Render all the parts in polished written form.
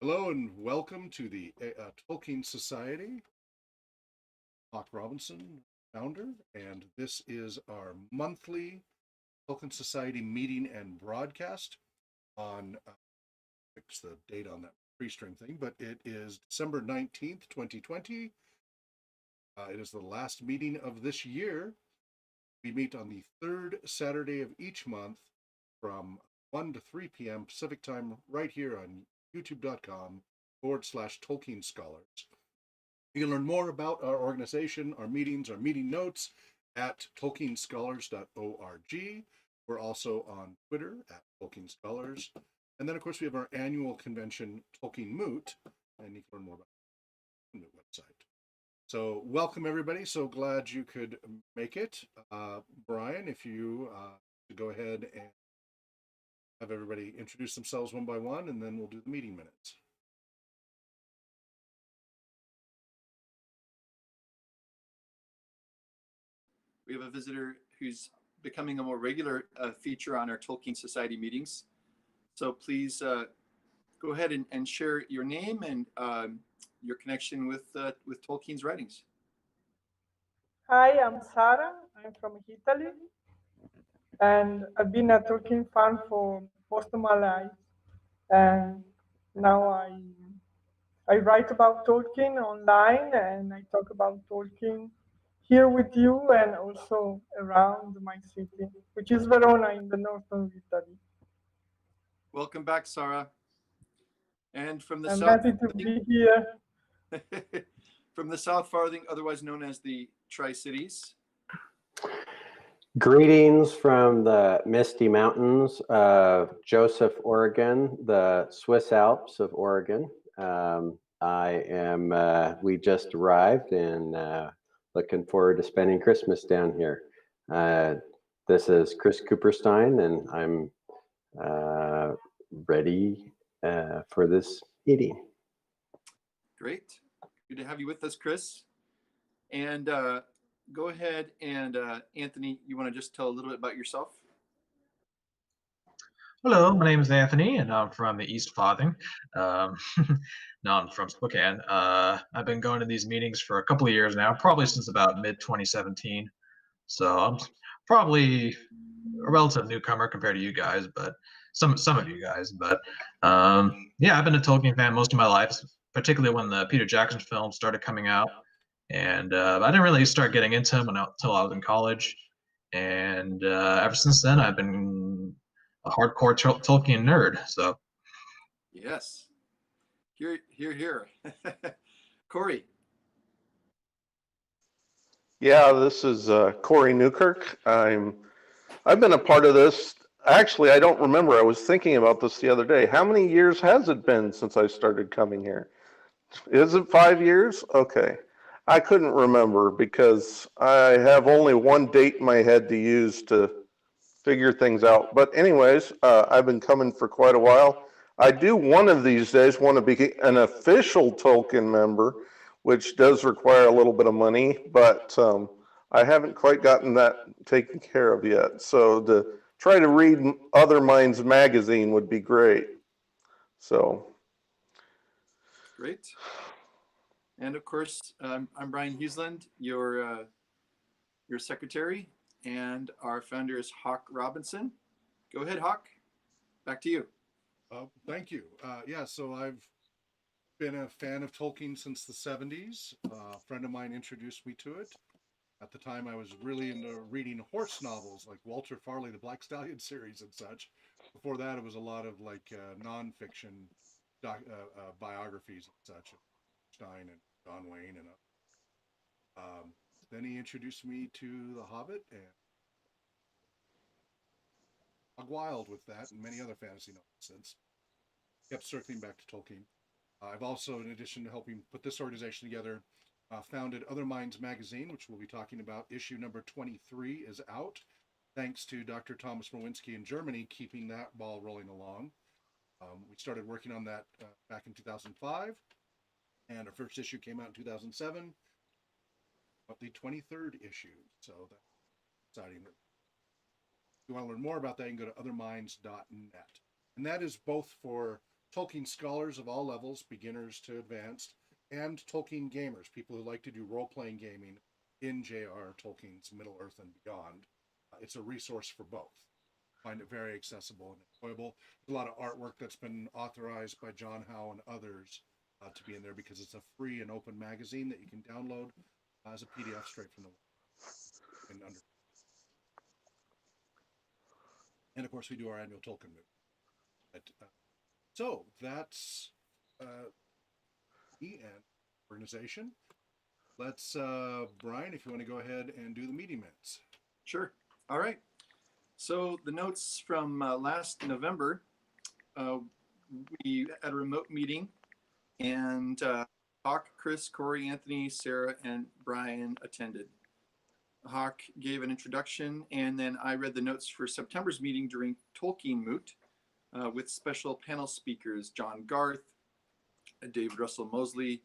Hello and welcome to the Eä Tolkien Society. Hawk Robinson, founder, and this is our monthly Tolkien Society meeting and broadcast on, fix the date on that pre-string thing, but it is December 19th, 2020. It is the last meeting of this year. We meet on the third Saturday of each month from 1 to 3 p.m. Pacific time right here on youtube.com/Tolkien Scholars. You can learn more about our organization, our meetings, our meeting notes at tolkienscholars.org. We're also on Twitter at Tolkien Scholars. And then, of course, we have our annual convention, Tolkien Moot, and you can learn more about the Moot website. So welcome, everybody. So glad you could make it. Brian, if you go ahead and have everybody introduce themselves one by one, and then we'll do the meeting minutes. We have a visitor who's becoming a more regular feature on our Tolkien Society meetings. So please go ahead and share your name and your connection with Tolkien's writings. Hi, I'm Sara. I'm from Italy, and I've been a Tolkien fan for most of my life. And now I write about Tolkien online, and I talk about Tolkien here with you and also around my city, which is Verona in the north of Italy. Welcome back, Sara. And from the I'm south, happy to be here. from the South Farthing, otherwise known as the Tri-Cities. Greetings from the Misty Mountains of Joseph, Oregon, the Swiss Alps of Oregon. We just arrived and looking forward to spending Christmas down here. This is Chris Cooperstein, and I'm ready for this meeting. Great. Good to have you with us, Chris. And go ahead and Anthony, you want to just tell a little bit about yourself? Hello, my name is Anthony, and I'm from the East Farthing. No, I'm from Spokane. I've been going to these meetings for a couple of years now, probably since about mid-2017. So I'm probably a relative newcomer compared to you guys, but some of you guys. But yeah, I've been a Tolkien fan most of my life, particularly when the Peter Jackson films started coming out. And I didn't really start getting into him until I was in college. And ever since then, I've been a hardcore Tolkien nerd. So Yes. Here. Corey. Yeah, this is Corey Newkirk. I've been a part of this. Actually, I don't remember. I was thinking about this the other day. How many years has it been since I started coming here? Is it 5 years? Okay. I couldn't remember because I have only one date in my head to use to figure things out. But anyways, I've been coming for quite a while. I do one of these days want to be an official Tolkien member, which does require a little bit of money, but I haven't quite gotten that taken care of yet. So to try to read Other Minds magazine would be great. So. Great. And of course, I'm Brian Huseland, your secretary, and our founder is Hawk Robinson. Go ahead, Hawk. Back to you. Thank you. Yeah, so I've been a fan of Tolkien since the 70s. A friend of mine introduced me to it. At the time, I was really into reading horse novels like Walter Farley, the Black Stallion series and such. Before that, it was a lot of like nonfiction biographies and such, Stein and John Wayne. And then he introduced me to The Hobbit and Hog Wild with that and many other fantasy novels since. Kept circling back to Tolkien. I've also, in addition to helping put this organization together, founded Other Minds magazine, which we'll be talking about. Issue number 23 is out, thanks to Dr. Thomas Mowinski in Germany keeping that ball rolling along. We started working on that back in 2005, and our first issue came out in 2007, but the 23rd issue. So that's exciting. If you want to learn more about that, you can go to otherminds.net. And that is both for Tolkien scholars of all levels, beginners to advanced, and Tolkien gamers, people who like to do role-playing gaming in J.R. Tolkien's Middle-earth and beyond. It's a resource for both. I find it very accessible and enjoyable. There's a lot of artwork that's been authorized by John Howe and others to be in there because it's a free and open magazine that you can download as a PDF straight from the web. And of course, we do our annual Tolkien movie. So that's me and organization. Let's, Brian, if you want to go ahead and do the meeting minutes. Sure. All right. So the notes from last November, we had a remote meeting, and Hawk, Chris, Corey, Anthony, Sarah, and Brian attended. Hawk gave an introduction, and then I read the notes for September's meeting during Tolkien Moot with special panel speakers John Garth, David Russell Mosley,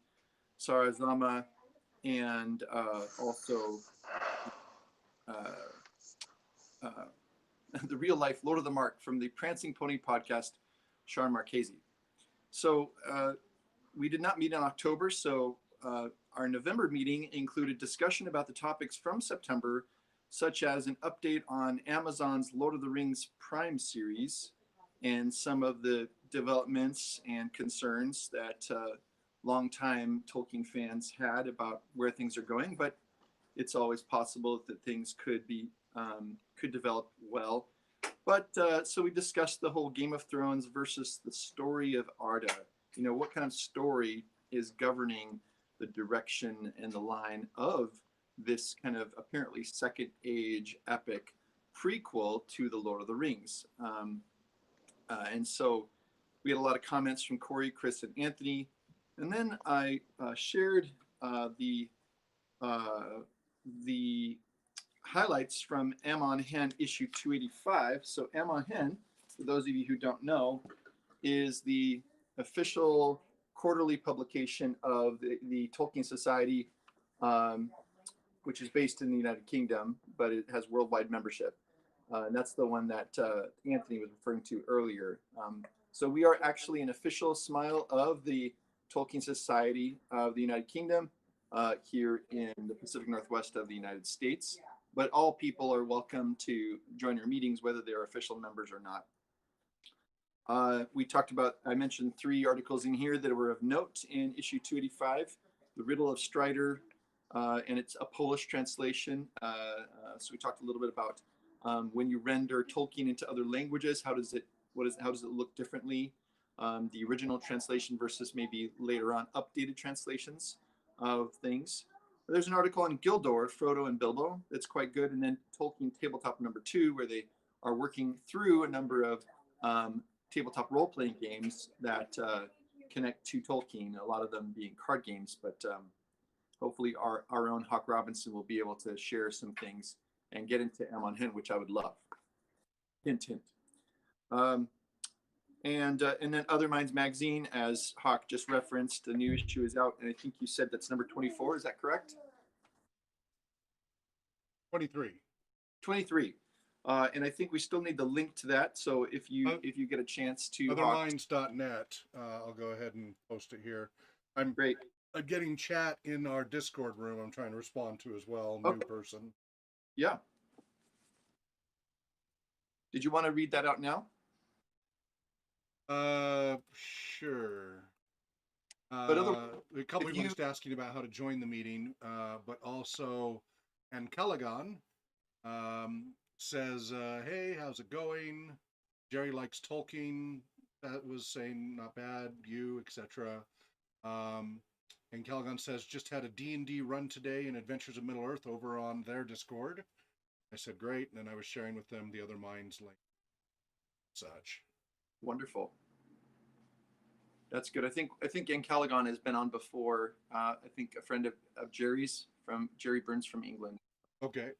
Sarah Zama, and also the real life Lord of the Mark from the Prancing Pony podcast, Sean Marchese. So we did not meet in October, so our November meeting included discussion about the topics from September, such as an update on Amazon's Lord of the Rings Prime series and some of the developments and concerns that longtime Tolkien fans had about where things are going, but it's always possible that things could develop well. But so we discussed the whole Game of Thrones versus the story of Arda. You know, what kind of story is governing the direction and the line of this kind of apparently second age epic prequel to the Lord of the Rings. And so we had a lot of comments from Corey, Chris, and Anthony. And then I shared the highlights from Amon Hen issue 285. So Amon Hen, for those of you who don't know, is the official quarterly publication of the Tolkien Society, which is based in the United Kingdom, but it has worldwide membership. And that's the one that Anthony was referring to earlier. So we are actually an official Smial of the Tolkien Society of the United Kingdom here in the Pacific Northwest of the United States. but all people are welcome to join our meetings, whether they're official members or not. We talked about, I mentioned 3 articles in here that were of note in issue 285, The Riddle of Strider, and it's a Polish translation. So we talked a little bit about when you render Tolkien into other languages, how does it look differently? The original translation versus maybe later on updated translations of things. There's an article on Gildor, Frodo and Bilbo, that's quite good. And then Tolkien Tabletop number 2, where they are working through a number of tabletop role-playing games that connect to Tolkien, a lot of them being card games, but hopefully our own Hawk Robinson will be able to share some things and get into Amon Hen, which I would love. Hint, hint. And then Other Minds Magazine, as Hawk just referenced, the new issue is out, and I think you said that's number 24. Is that correct? 23. 23. And I think we still need the link to that. So if you get a chance to Otherminds.net, I'll go ahead and post it here. I'm great. Getting chat in our Discord room. I'm trying to respond to as well. New person. Yeah. Did you want to read that out now? Sure. But a couple people just asking about how to join the meeting, but also, and Callaghan says, hey, how's it going? Jerry likes Tolkien. That was saying not bad, you, etc. And Callaghan says, just had a D&D run today in Adventures of Middle-earth over on their Discord. I said, great. And then I was sharing with them the Other Minds link. Such. Wonderful. That's good. I think Ian Callaghan has been on before. I think a friend of Jerry's, from Jerry Burns from England. Okay.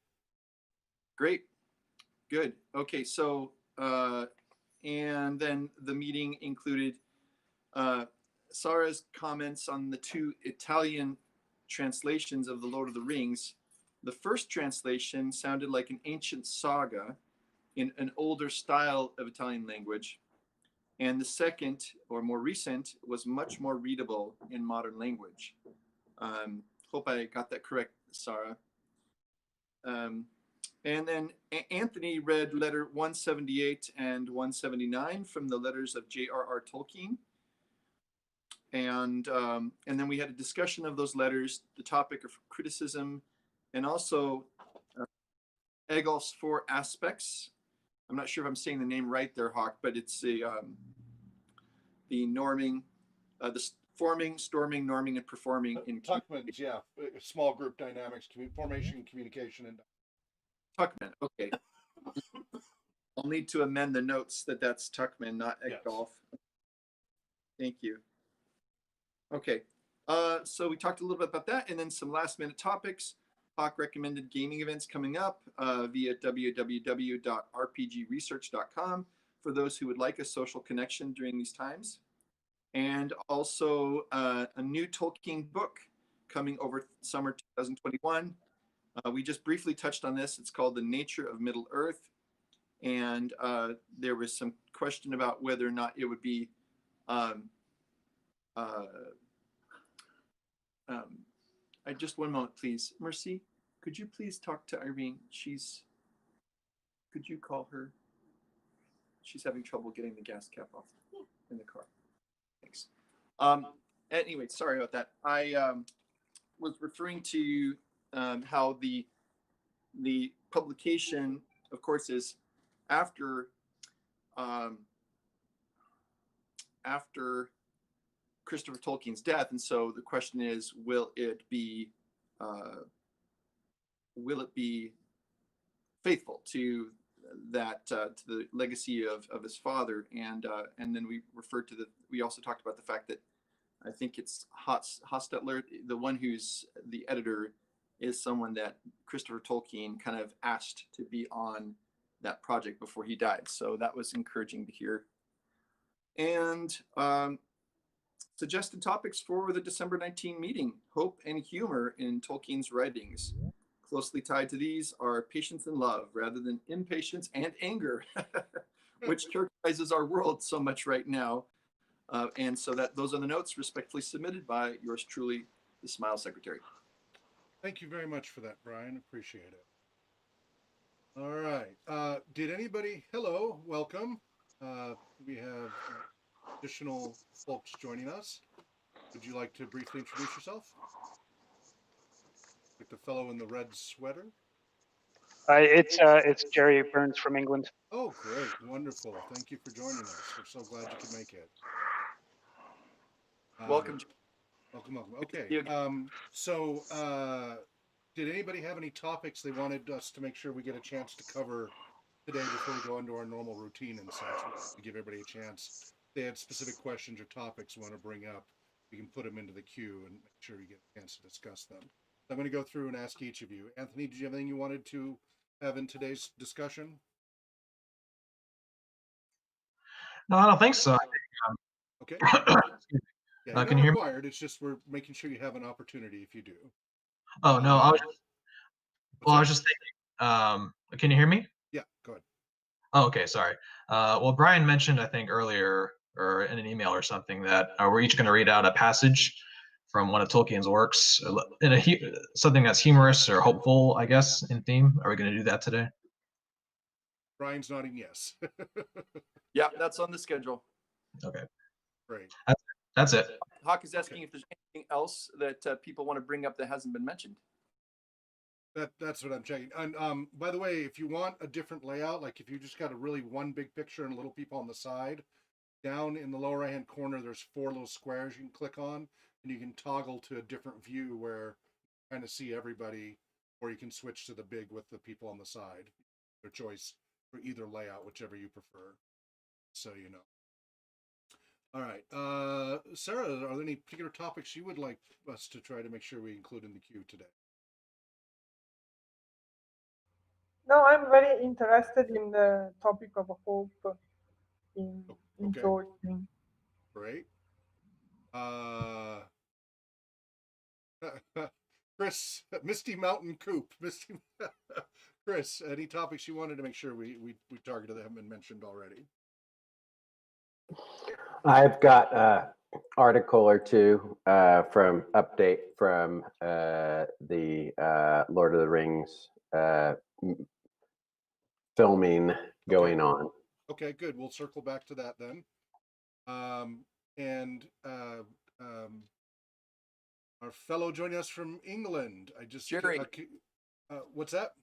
Great. Good. Okay. So, and then the meeting included Sarah's comments on the 2 Italian translations of The Lord of the Rings. The first translation sounded like an ancient saga in an older style of Italian language. And the second, or more recent, was much more readable in modern language. Hope I got that correct, Sarah. And then Anthony read letter 178 and 179 from the letters of J.R.R. Tolkien. And then we had a discussion of those letters, the topic of criticism, and also Egolf's 4 aspects. I'm not sure if I'm saying the name right there, Hawk, but it's the norming, the forming, storming, norming, and performing in Tuckman's, yeah, small group dynamics, formation, communication, and Tuckman. Okay, I'll need to amend the notes that's Tuckman, not Egolf. Yes. Thank you. Okay, so we talked a little bit about that, and then some last-minute topics. Hawk recommended gaming events coming up via www.rpgresearch.com for those who would like a social connection during these times. And also a new Tolkien book coming over summer 2021. We just briefly touched on this. It's called The Nature of Middle-earth. And there was some question about whether or not it would be just one moment, please. Mercy, could you please talk to Irene? Could you call her? She's having trouble getting the gas cap off in the car. Thanks. Anyway, sorry about that. I was referring to how the publication, of course, is after Christopher Tolkien's death, and so the question is, will it be faithful to that, to the legacy of his father? And then we also talked about the fact that I think it's Hostetler, the one who's the editor, is someone that Christopher Tolkien kind of asked to be on that project before he died. So that was encouraging to hear. And suggested topics for the December 19 meeting: hope and humor in Tolkien's writings. Closely tied to these are patience and love, rather than impatience and anger, which characterizes our world so much right now. And so those are the notes respectfully submitted by yours truly, the Smial Secretary. Thank you very much for that, Brian. Appreciate it. All right. Did anybody? Hello, welcome. We have additional folks joining us. Would you like to briefly introduce yourself? Like the fellow in the red sweater? It's Jerry Burns from England. Oh, great. Wonderful. Thank you for joining us. We're so glad you could make it. Welcome. Welcome. Okay. You- Did anybody have any topics they wanted us to make sure we get a chance to cover today before we go into our normal routine and such? To give everybody a chance. If they had specific questions or topics we want to bring up, we can put them into the queue and make sure you get a chance to discuss them. I'm going to go through and ask each of you. Anthony, did you have anything you wanted to have in today's discussion? No, I don't think so. Okay. Excuse me. Yeah, Can you're you hear not me? required. It's just we're making sure you have an opportunity if you do. Oh no, I was just, What's well, I that? was just thinking. Can you hear me? Yeah, go ahead. Oh, okay, sorry. Well, Brian mentioned, I think earlier, or in an email or something, that we're each going to read out a passage from one of Tolkien's works, in something that's humorous or hopeful, I guess, in theme. Are we going to do that today? Brian's nodding yes. Yeah, that's on the schedule. Okay, Great. that's it. Hawk is asking if there's anything else that people want to bring up that hasn't been mentioned. That's what I'm checking. And by the way, if you want a different layout, like if you just got a really one big picture and little people on the side, down in the lower right hand corner, there's 4 little squares you can click on, and you can toggle to a different view where you kind of see everybody, or you can switch to the big with the people on the side. Your choice for either layout, whichever you prefer. So you know. All right, Sarah, are there any particular topics you would like us to try to make sure we include in the queue today? No, I'm very interested in the topic of hope in Okay. Tolkien. Great. Chris, Misty Mountain Coop. Misty, Chris, any topics you wanted to make sure we targeted that haven't been mentioned already? I've got an article or two from update from the Lord of the Rings filming going on. Okay, good. We'll circle back to that then. Our fellow joining us from England. I just Jerry. What's that?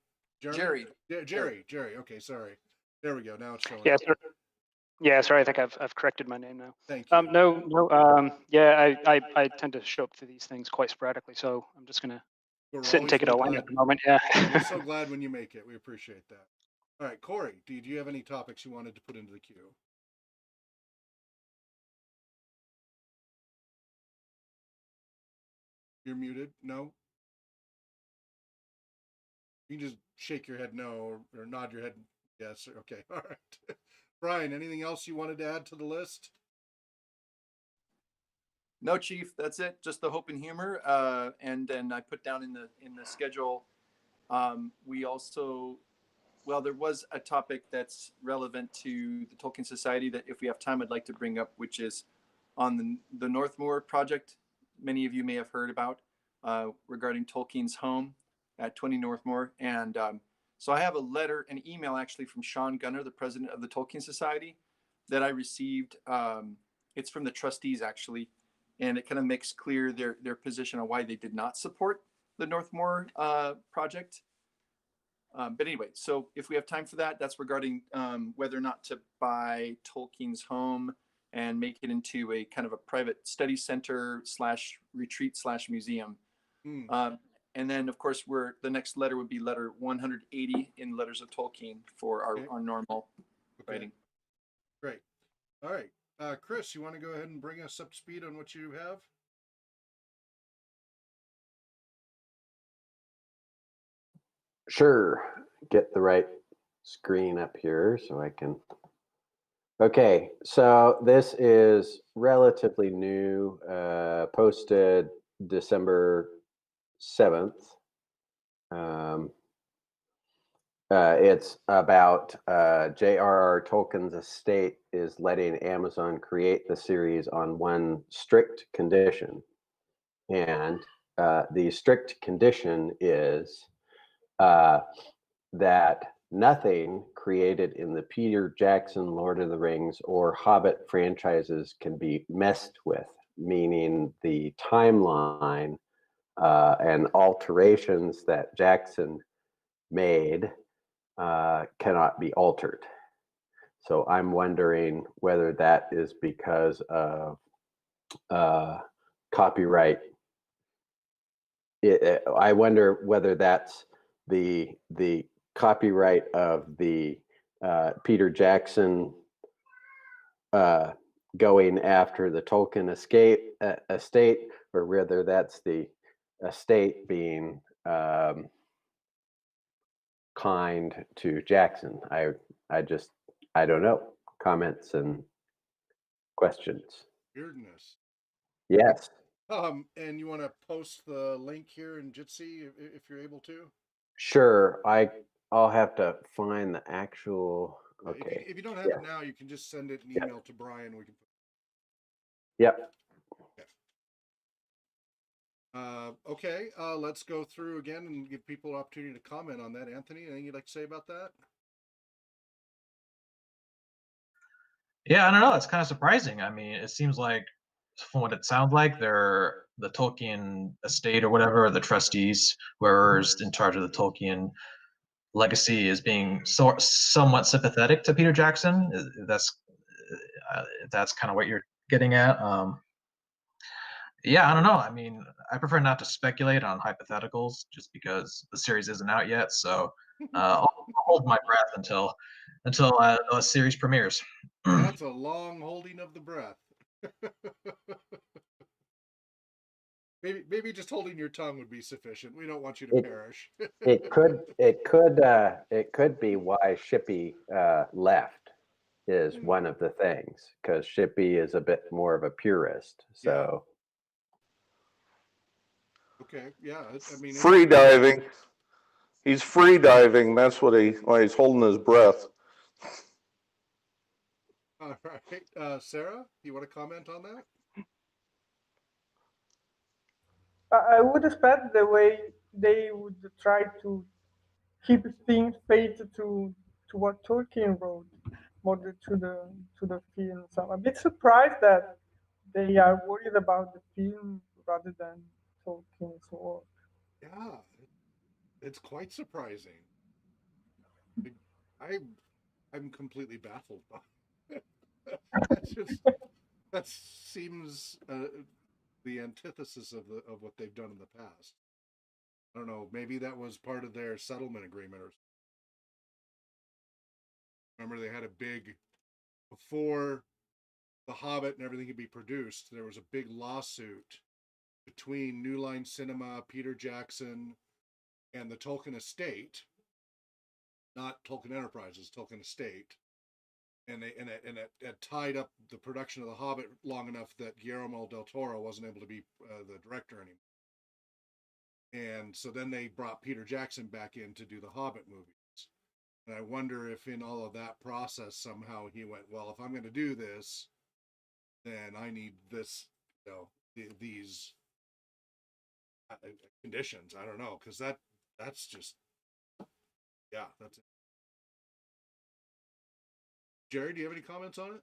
Jerry. Jerry. Okay, sorry. There we go. Now it's showing. Yeah, up. sorry. I think I've corrected my name now. Thank you. No. Yeah, I tend to show up for these things quite sporadically, so I'm just gonna We're sit and take it always all in glad. at the moment. Yeah. We're so glad when you make it. We appreciate that. All right, Corey, do you have any topics you wanted to put into the queue? You're muted. No. You can just shake your head no or nod your head yes. Okay. All right. Brian, anything else you wanted to add to the list? No, Chief, that's it. Just the hope and humor. And then I put down in the schedule. We also, well, there was a topic that's relevant to the Tolkien Society that if we have time, I'd like to bring up, which is on the Northmoor project. Many of you may have heard about regarding Tolkien's home at 20 Northmoor. And so I have a letter, an email actually from Sean Gunner, the president of the Tolkien Society, that I received. It's from the trustees actually. And it kind of makes clear their position on why they did not support the Northmoor project. But anyway, so if we have time for that, that's regarding whether or not to buy Tolkien's home and make it into a kind of a private study center / retreat / museum. And then, of course, the next letter would be letter 180 in Letters of Tolkien for our normal writing. Great. All right. Chris, you want to go ahead and bring us up to speed on what you have? Sure. Get the right screen up here so I can. Okay, so this is relatively new, posted December 7th. It's about J.R.R. Tolkien's estate is letting Amazon create the series on one strict condition. And the strict condition is that nothing created in the Peter Jackson, Lord of the Rings, or Hobbit franchises can be messed with, meaning the timeline and alterations that Jackson made cannot be altered. So I'm wondering whether that is because of copyright. I wonder whether that's the copyright of the Peter Jackson going after the Tolkien estate, or whether that's the estate being kind to Jackson. I don't know. Comments and questions. Weirdness. Yes. And you want to post the link here in Jitsi if you're able to? Sure. I'll have to find the actual. Okay. If you don't have it now, you can just send it an email to Brian. We can. Yep. Okay. Let's go through again and give people an opportunity to comment on that. Anthony, anything you'd like to say about that? Yeah, I don't know. It's kind of surprising. I mean, it seems like, from what it sounds like, they're the Tolkien estate or whatever, the trustees, whoever's in charge of the Tolkien legacy, is being somewhat sympathetic to Peter Jackson. That's kind of what you're getting at. Yeah, I don't know. I mean, I prefer not to speculate on hypotheticals just because the series isn't out yet. So I'll hold my breath until the series premieres. That's a long holding of the breath. Maybe just holding your tongue would be sufficient. We don't want you to perish. It could be why Shippey left is one of the things, because Shippey is a bit more of a purist. So okay, yeah. I mean, free diving. He's free diving. That's why he's holding his breath. All right, Sarah, you want to comment on that? I would expect the way they would try to keep things faithful to what Tolkien wrote, more to the film. So I'm a bit surprised that they are worried about the film rather than Tolkien's work. Yeah, it's quite surprising. I'm completely baffled by it. That seems the antithesis of what they've done in the past. I don't know. Maybe that was part of their settlement agreement. Or remember, they had a big, before The Hobbit and everything could be produced, there was a big lawsuit between New Line Cinema, Peter Jackson, and the Tolkien estate, not Tolkien Enterprises, Tolkien estate. And it tied up the production of The Hobbit long enough that Guillermo del Toro wasn't able to be the director anymore. And so then they brought Peter Jackson back in to do the Hobbit movies. And I wonder if in all of that process somehow he went, well, if I'm going to do this, then I need this, these conditions. I don't know, because that's just, yeah, that's it. Jerry, do you have any comments on it?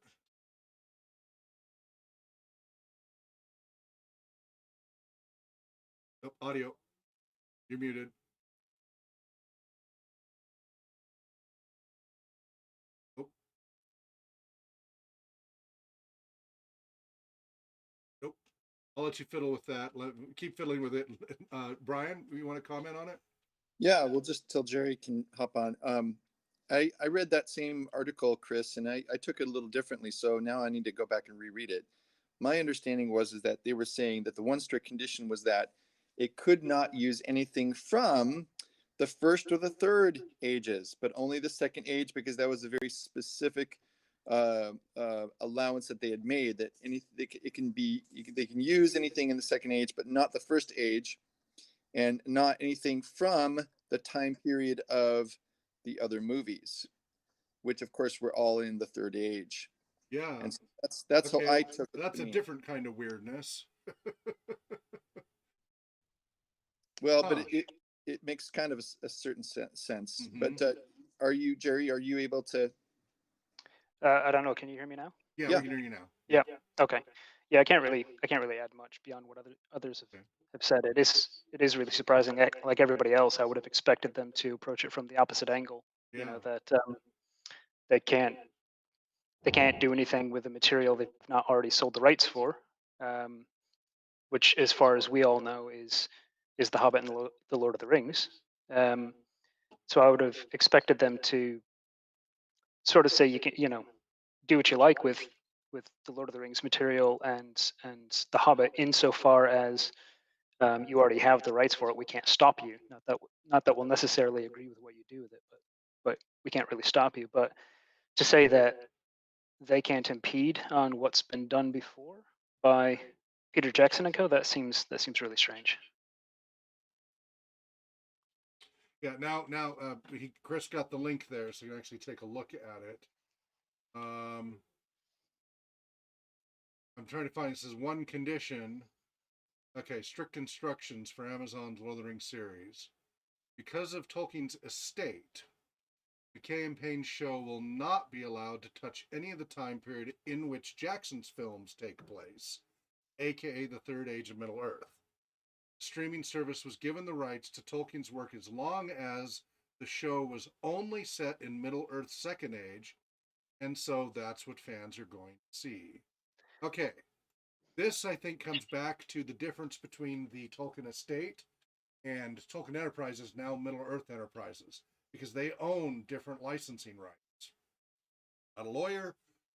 Nope, audio. You're muted. Nope. I'll let you fiddle with that. Keep fiddling with it. Brian, you want to comment on it? Yeah, we'll just till Jerry can hop on. I read that same article, Chris, and I took it a little differently. So now I need to go back and reread it. My understanding is that they were saying that the one strict condition was that it could not use anything from the first or the third ages, but only the second age, because that was a very specific allowance that they had made, that they can use anything in the second age, but not the first age, and not anything from the time period of the other movies, which of course were all in the third age. Yeah. And so that's okay. how I took it. That's a different kind of weirdness. Well, but it makes kind of a certain sense. Mm-hmm. But are you, Jerry? Are you able to? I don't know. Can you hear me now? Yeah, Yeah. we can hear you now. Yeah. Okay. Yeah, I can't really add much beyond what others Okay. have said. It is really surprising. Like everybody else, I would have expected them to approach it from the opposite angle. You know, Yeah. that they can't do anything with the material they've not already sold the rights for, which, as far as we all know, is The Hobbit and the Lord of the Rings. So I would have expected them to sort of say, you can, do what you like with the Lord of the Rings material and the Hobbit, insofar as you already have the rights for it. We can't stop you. Not that we'll necessarily agree with what you do with it, but we can't really stop you. But to say that they can't impede on what's been done before by Peter Jackson and co., that seems really strange. Yeah. Now, Chris got the link there, so you can actually take a look at it. I'm trying to find. It says one condition. Okay, strict instructions for Amazon's Lord of the Rings series. Because of Tolkien's estate, the campaign show will not be allowed to touch any of the time period in which Jackson's films take place, aka the Third Age of Middle-earth. The streaming service was given the rights to Tolkien's work as long as the show was only set in Middle-earth's Second Age, and so that's what fans are going to see. Okay. This, I think, comes back to the difference between the Tolkien estate and Tolkien Enterprises, now Middle-earth Enterprises, because they own different licensing rights. Not a lawyer,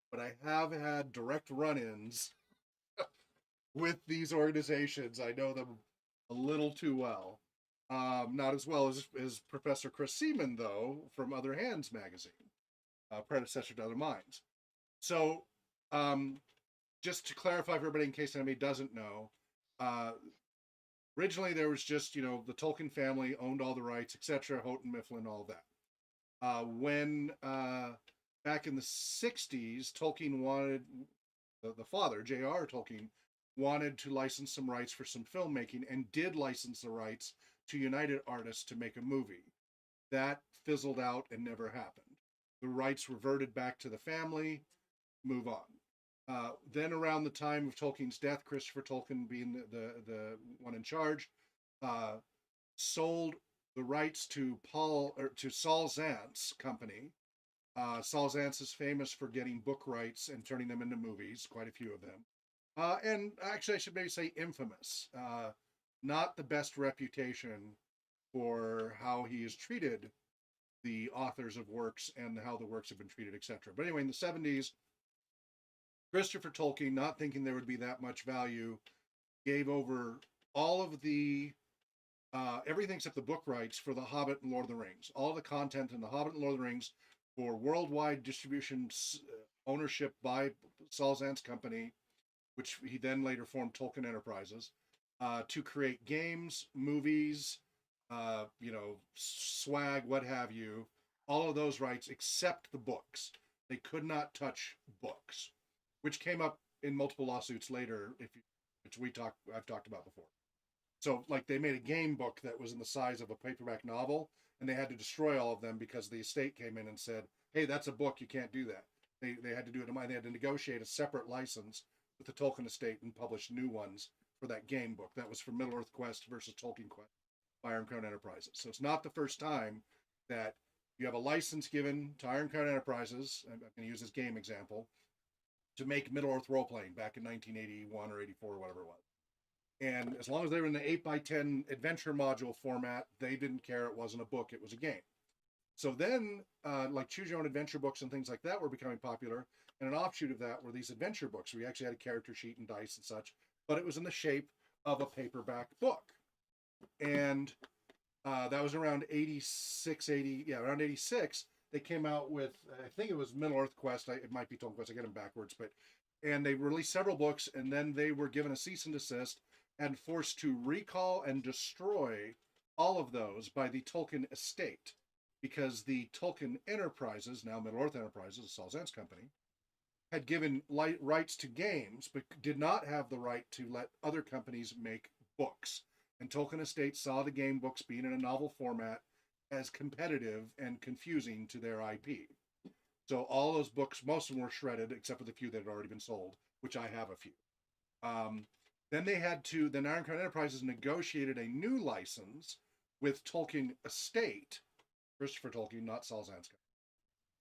but I have had direct run-ins with these organizations. I know them a little too well. Not as well as Professor Chris Seaman, though, from Other Hands magazine, predecessor to Other Minds. So, just to clarify for everybody, in case anybody doesn't know, originally there was just, the Tolkien family owned all the rights, etc., Houghton Mifflin, all that. When back in the 60s, Tolkien wanted, the father, J.R. Tolkien, wanted to license some rights for some filmmaking and did license the rights to United Artists to make a movie. That fizzled out and never happened. The rights reverted back to the family, move on. Then around the time of Tolkien's death, Christopher Tolkien being the one in charge, sold the rights to Saul Zaentz company. Saul Zaentz is famous for getting book rights and turning them into movies, quite a few of them. And actually, I should maybe say infamous. Not the best reputation for how he has treated the authors of works and how the works have been treated, etc. But anyway, in the 70s, Christopher Tolkien, not thinking there would be that much value, gave over all of the everything except the book rights for The Hobbit and Lord of the Rings. All the content in The Hobbit and Lord of the Rings for worldwide distribution, ownership by Saul Zaentz company, which he then later formed Tolkien Enterprises, to create games, movies, swag, what have you. All of those rights except the books. They could not touch books, which came up in multiple lawsuits later, which I've talked about before. So, like, they made a game book that was in the size of a paperback novel, and they had to destroy all of them because the estate came in and said, "Hey, that's a book. You can't do that." They had to do it. They had to negotiate a separate license with the Tolkien estate and publish new ones for that game book. That was for Middle Earth Quest versus Tolkien Quest by Iron Crown Enterprises. So it's not the first time that you have a license given to Iron Crown Enterprises. I'm going to use this game example, to make Middle-earth role-playing back in 1981 or 84 or whatever it was. And as long as they were in the 8x10 adventure module format, they didn't care. It wasn't a book, it was a game. So then, like Choose Your Own Adventure books and things like that were becoming popular. And an offshoot of that were these adventure books where you actually had a character sheet and dice and such, but it was in the shape of a paperback book. And that was around 86. They came out with, I think it was Middle-earth Quest. It might be Tolkien Quest. I get them backwards. And they released several books, and then they were given a cease and desist and forced to recall and destroy all of those by the Tolkien estate, because the Tolkien Enterprises, now Middle-earth Enterprises, Saul Zaentz company, had given rights to games, but did not have the right to let other companies make books. And Tolkien estate saw the game books being in a novel format as competitive and confusing to their IP. So all those books, most of them were shredded, except for the few that had already been sold, which I have a few. Then Iron Crown Enterprises negotiated a new license with Tolkien Estate, Christopher Tolkien, not Saul Zaentz,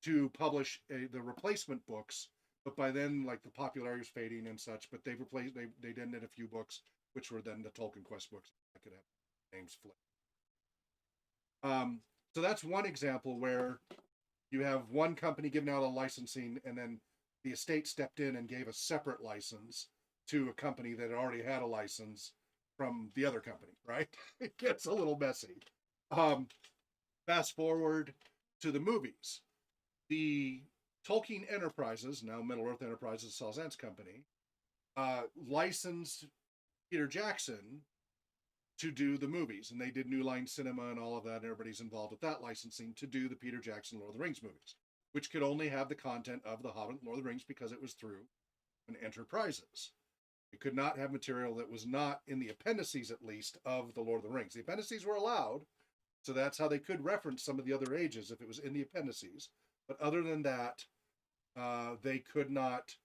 to publish the replacement books. But by then, like, the popularity was fading and such. But they did a few books, which were then the Tolkien Quest books. I could have names flip. So that's one example where you have one company giving out a licensing, and then the estate stepped in and gave a separate license to a company that already had a license from the other company, right? It gets a little messy. Fast forward to the movies. The Tolkien Enterprises, now Middle-earth Enterprises, Saul Zaentz company, licensed Peter Jackson to do the movies. And they did New Line Cinema and all of that. And everybody's involved with that licensing to do the Peter Jackson Lord of the Rings movies, which could only have the content of The Hobbit and Lord of the Rings because it was through an Enterprises. It could not have material that was not in the appendices, at least, of The Lord of the Rings. The appendices were allowed, so that's how they could reference some of the other ages if it was in the appendices. But other than that, they could not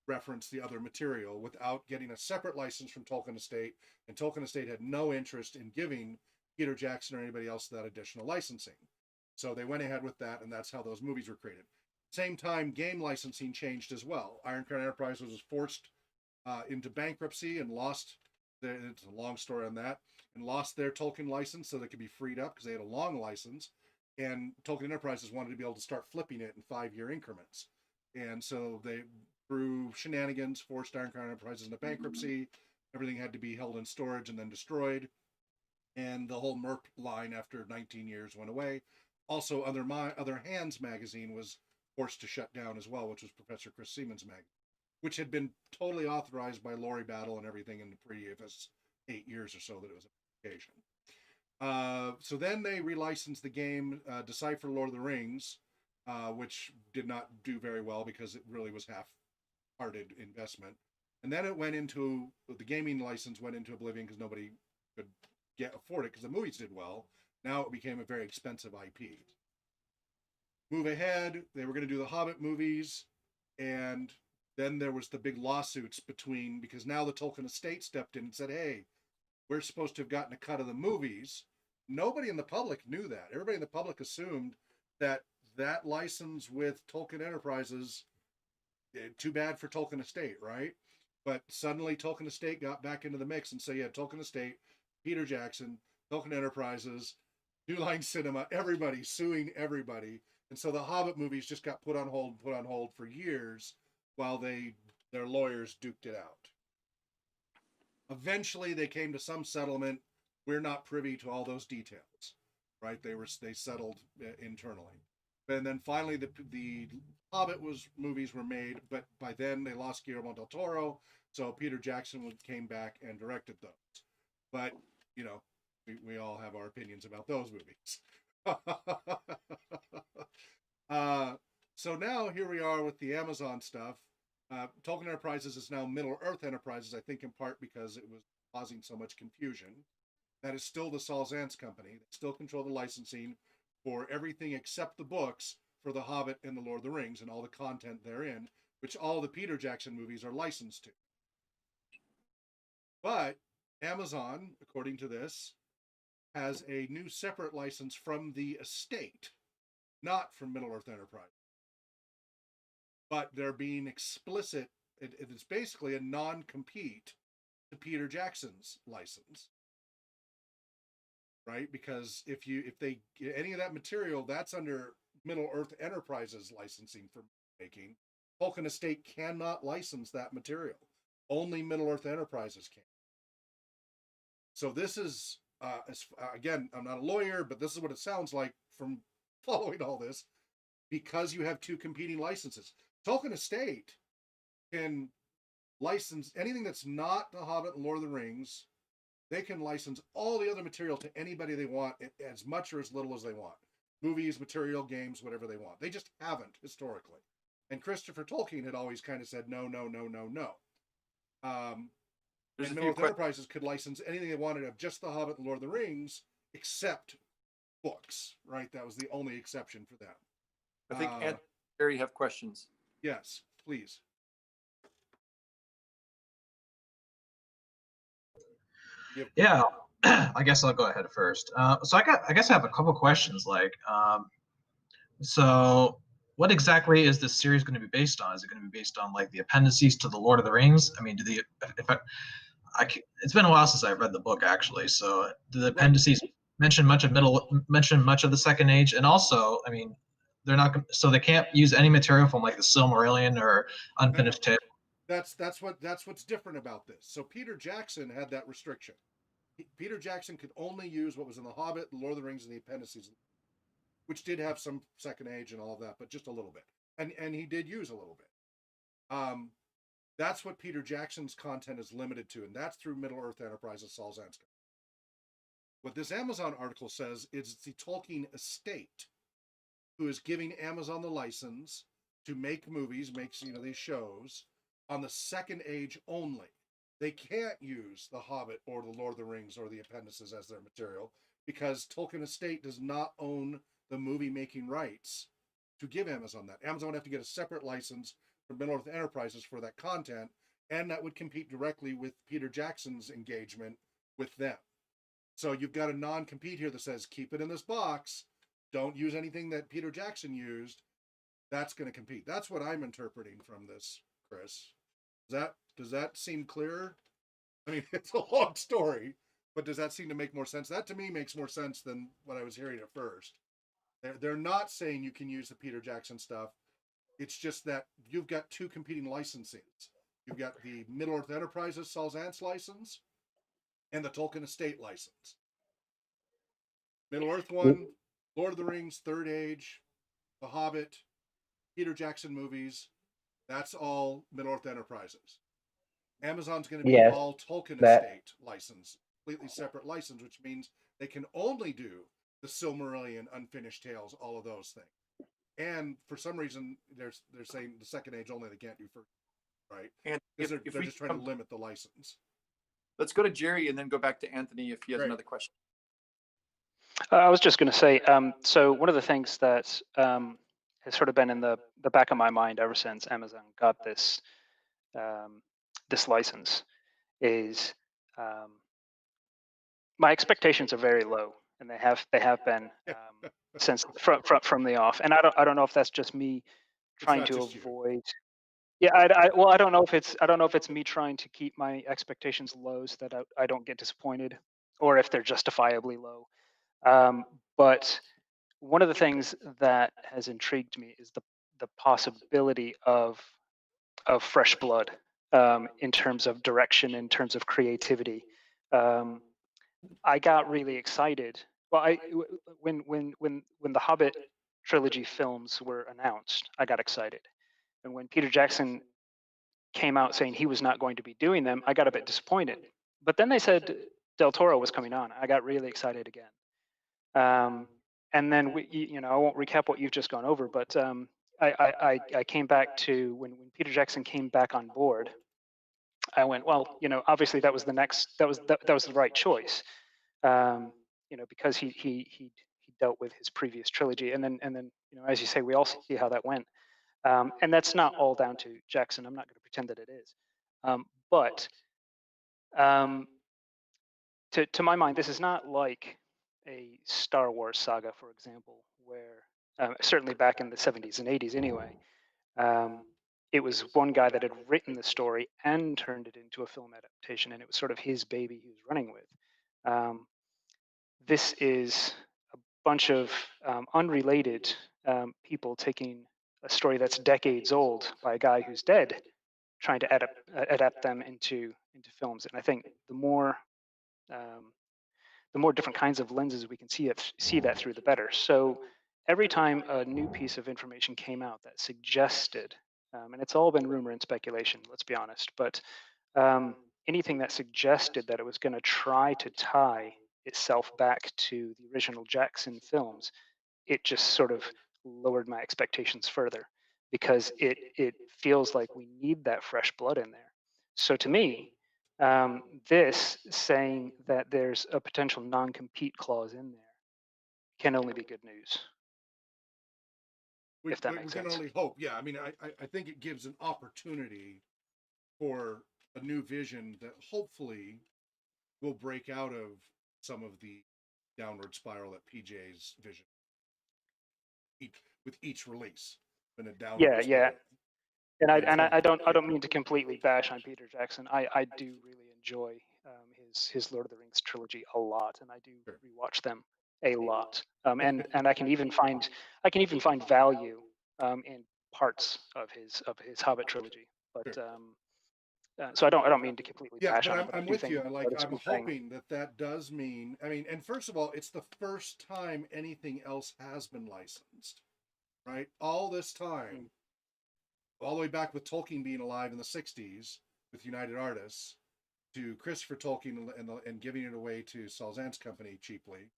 reference the other material without getting a separate license from Tolkien Estate, and Tolkien Estate had no interest in giving Peter Jackson or anybody else that additional licensing. So they went ahead with that, and that's how those movies were created. Same time, game licensing changed as well. Iron Crown Enterprises was forced into bankruptcy and lost, it's a long story on that, and lost their Tolkien license so they could be freed up because they had a long license. And Tolkien Enterprises wanted to be able to start flipping it in 5-year increments. And so they, through shenanigans, forced Iron Crown Enterprises into bankruptcy. Everything had to be held in storage and then destroyed. And the whole Merp line after 19 years went away. Also, Other Hands magazine was forced to shut down as well, which was Professor Chris Siemens' magazine, which had been totally authorized by Laurie Battle and everything in the previous 8 years or so that it was a publication. So then they relicensed the game Decipher Lord of the Rings, which did not do very well because it really was half-hearted investment. And then it went into, the gaming license went into oblivion because nobody could afford it because the movies did well. Now it became a very expensive IP. Move ahead, they were going to do the Hobbit movies, and then there was the big lawsuits because now the Tolkien Estate stepped in and said, hey, we're supposed to have gotten a cut of the movies. Nobody in the public knew that. Everybody in the public assumed that license with Tolkien Enterprises, too bad for Tolkien Estate, right? But suddenly Tolkien Estate got back into the mix, and so you had Tolkien Estate, Peter Jackson, Tolkien Enterprises, New Line Cinema, everybody suing everybody. And so the Hobbit movies just got put on hold for years while their lawyers duked it out. Eventually they came to some settlement. We're not privy to all those details, right? They settled internally. And then finally the Hobbit movies were made, but by then they lost Guillermo del Toro, so Peter Jackson came back and directed those. But, you know, we all have our opinions about those movies. So now here we are with the Amazon stuff. Tolkien Enterprises is now Middle-earth Enterprises, I think in part because it was causing so much confusion. That is still the Saul Zaentz company. They still control the licensing for everything except the books for The Hobbit and The Lord of the Rings and all the content therein, which all the Peter Jackson movies are licensed to. But Amazon, according to this, has a new separate license from the estate, not from Middle-earth Enterprise. But they're being explicit. It's basically a non-compete to Peter Jackson's license, right? Because if they get any of that material, that's under Middle-earth Enterprises licensing for making. Tolkien Estate cannot license that material. Only Middle-earth Enterprises can. So this is, again, I'm not a lawyer, but this is what it sounds like from following all this, because you have two competing licenses. Tolkien Estate can license anything that's not The Hobbit and Lord of the Rings. They can license all the other material to anybody they want, as much or as little as they want. Movies, material, games, whatever they want. They just haven't historically. And Christopher Tolkien had always kind of said, no, no, no, no, no. And Middle-earth Enterprises could license anything they wanted of just The Hobbit and Lord of the Rings, except books, right? That was the only exception for them. I think Ed and Jerry have questions. Yes, please. Yeah, I guess I'll go ahead first. So I guess I have a couple questions. Like, so what exactly is this series going to be based on? Is it going to be based on like the appendices to the Lord of the Rings? I mean, it's been a while since I've read the book actually. So do the appendices mention much of the Second Age? And also, I mean, they're not so they can't use any material from like the Silmarillion or Unfinished Tale. That's what's different about this. So Peter Jackson had that restriction. Peter Jackson could only use what was in The Hobbit, The Lord of the Rings, and the appendices, which did have some Second Age and all of that, but just a little bit. And he did use a little bit. That's what Peter Jackson's content is limited to, and that's through Middle Earth Enterprises, Saul Zaentz. What this Amazon article says is it's the Tolkien estate who is giving Amazon the license to make movies, makes these shows on the Second Age only. They can't use The Hobbit or The Lord of the Rings or the appendices as their material because Tolkien Estate does not own the movie making rights to give Amazon that. Amazon would have to get a separate license from Middle Earth Enterprises for that content, and that would compete directly with Peter Jackson's engagement with them. So you've got a non-compete here that says, keep it in this box, don't use anything that Peter Jackson used. That's going to compete. That's what I'm interpreting from this, Chris. Does that seem clearer? I mean, it's a long story, but does that seem to make more sense? That to me makes more sense than what I was hearing at first. They're not saying you can use the Peter Jackson stuff. It's just that you've got two competing licensings. You've got the Middle Earth Enterprises Saul Zaentz license and the Tolkien Estate license. Middle Earth one, Lord of the Rings, Third Age, The Hobbit, Peter Jackson movies. That's all Middle Earth Enterprises. Amazon's going to be all Tolkien Estate license, completely separate license, which means they can only do the Silmarillion, Unfinished Tales, all of those things. And for some reason, they're saying the Second Age only, they can't do first, right? And because they're just trying to limit the license. Let's go to Jerry and then go back to Anthony if he has another question. I was just going to say, so one of the things that has sort of been in the back of my mind ever since Amazon got this this license is my expectations are very low, and they have been since from the off. And I don't know if that's just me trying to avoid. Yeah, I don't know if it's me trying to keep my expectations low so that I don't get disappointed, or if they're justifiably low. But one of the things that has intrigued me is the possibility of fresh blood in terms of direction, in terms of creativity. I got really excited. Well, when the Hobbit trilogy films were announced, I got excited, and when Peter Jackson came out saying he was not going to be doing them, I got a bit disappointed. But then they said Del Toro was coming on. I got really excited again. And then I won't recap what you've just gone over, but I came back to when Peter Jackson came back on board. I went, well, obviously that was the right choice, because he dealt with his previous trilogy, and then as you say, we all see how that went, and that's not all down to Jackson. I'm not going to pretend that it is, but to my mind, this is not like a Star Wars saga, for example, where certainly back in the 70s and 80s anyway, it was one guy that had written the story and turned it into a film adaptation, and it was sort of his baby he was running with. This is a bunch of unrelated people taking a story that's decades old by a guy who's dead, trying to adapt them into films. And I think the more different kinds of lenses we can see that through, the better. So every time a new piece of information came out that suggested, and it's all been rumor and speculation, let's be honest, but anything that suggested that it was going to try to tie itself back to the original Jackson films, it just sort of lowered my expectations further, because it feels like we need that fresh blood in there. So to me, this saying that there's a potential non-compete clause in there can only be good news. We, If that we makes can sense. only hope. Yeah, I mean, I think it gives an opportunity for a new vision that hopefully will break out of some of the downward spiral that PJ's vision with each release been a downward Yeah, yeah. spiral. And And I don't mean to completely bash on Peter Jackson. I do really enjoy his Lord of the Rings trilogy a lot, and I do Sure. rewatch them a lot. And I can even find value in parts of his Hobbit trilogy. But Sure. so I don't mean to completely Yeah, bash but on it. But I I'm do with think you. Like, it's a I'm good thing. hoping that that does mean, I mean, and first of all, it's the first time anything else has been licensed, right? All this time, all the way back with Tolkien being alive in the 60s with United Artists, to Christopher Tolkien and giving it away to Salzan's company cheaply.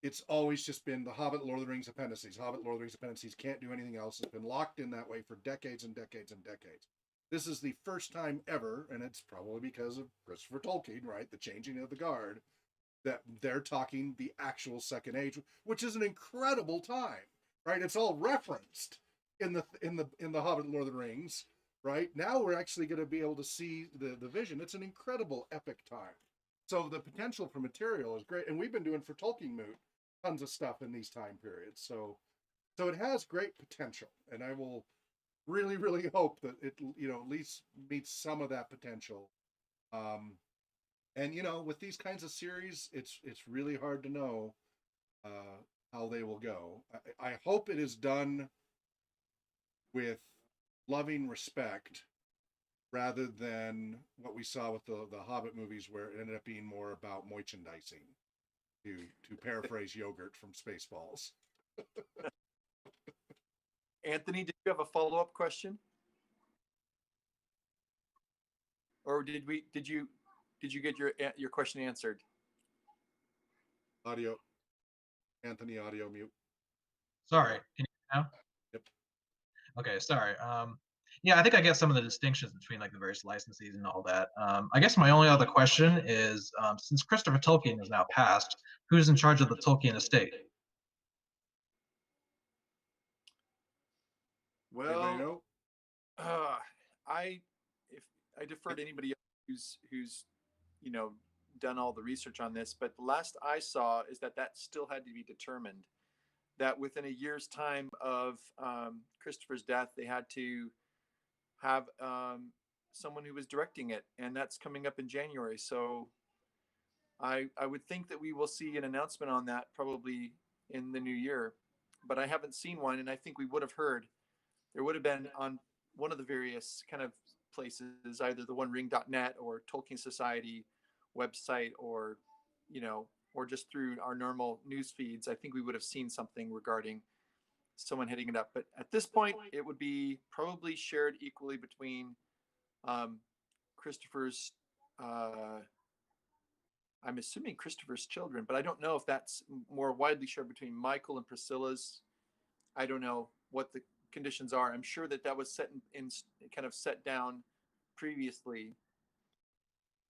It's always just been the Hobbit, Lord of the Rings appendices. Hobbit, Lord of the Rings appendices, can't do anything else. It's been locked in that way for decades and decades and decades. This is the first time ever, and it's probably because of Christopher Tolkien, right? The changing of the guard, that they're talking the actual Second Age, which is an incredible time, right? It's all referenced in the Hobbit, Lord of the Rings, right? Now we're actually going to be able to see the vision. It's an incredible epic time. So the potential for material is great, and we've been doing for Tolkien Moot tons of stuff in these time periods. So it has great potential, and I will really, really hope that it, at least meets some of that potential. And with these kinds of series, it's really hard to know how they will go. I hope it is done with loving respect rather than what we saw with the Hobbit movies, where it ended up being more about merchandising, to paraphrase Yogurt from Spaceballs. Anthony, did you have a follow-up question? Or did you get your question answered? Audio, Anthony, audio mute. Sorry, can you hear now? Yep. Okay, sorry. Yeah, I think I get some of the distinctions between like the various licensees and all that. I guess my only other question is, since Christopher Tolkien is now passed, who's in charge of the Tolkien estate? Anybody Well, know? I defer to anybody else who's done all the research on this, but the last I saw is that still had to be determined. That within a year's time of Christopher's death, they had to have someone who was directing it, and that's coming up in January. So I would think that we will see an announcement on that probably in the new year, but I haven't seen one, and I think we would have heard. There would have been on one of the various kind of places, either the OneRing.net or Tolkien Society website, or or just through our normal news feeds. I think we would have seen something regarding someone heading it up. But at this point, it would be probably shared equally between Christopher's. I'm assuming Christopher's children, but I don't know if that's more widely shared between Michael and Priscilla's. I don't know what the conditions are. I'm sure that was set in kind of set down previously.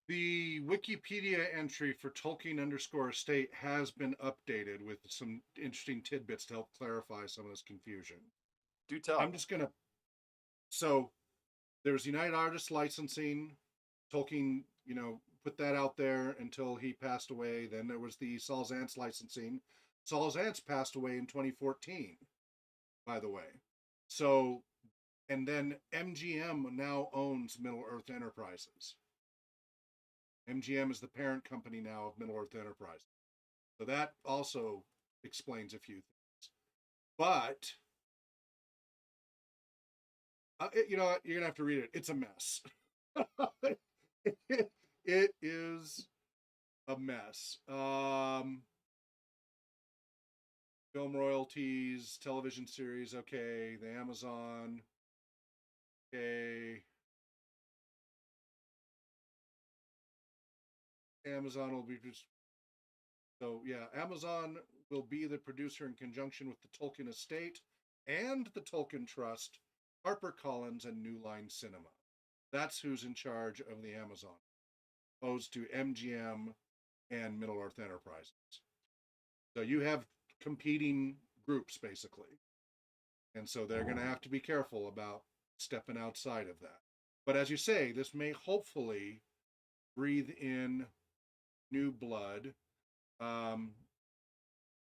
The Wikipedia entry for Tolkien_estate has been updated with some interesting tidbits to help clarify some of this confusion. Do tell. I'm just gonna. So there's United Artists licensing. Tolkien, put that out there until he passed away. Then there was the Salzance licensing. Salzance passed away in 2014, by the way. So, and then MGM now owns Middle Earth Enterprises. MGM is the parent company now of Middle Earth Enterprises. So that also explains a few things. But, you're going to have to read it. It's a mess. It is a mess. Film royalties, television series, okay. The Amazon, okay. Amazon will be just. So yeah, Amazon will be the producer in conjunction with the Tolkien Estate and the Tolkien Trust, HarperCollins, and New Line Cinema. That's who's in charge of the Amazon, opposed to MGM and Middle Earth Enterprises. So you have competing groups basically. And so they're going to have to be careful about stepping outside of that. But as you say, this may hopefully breathe in new blood.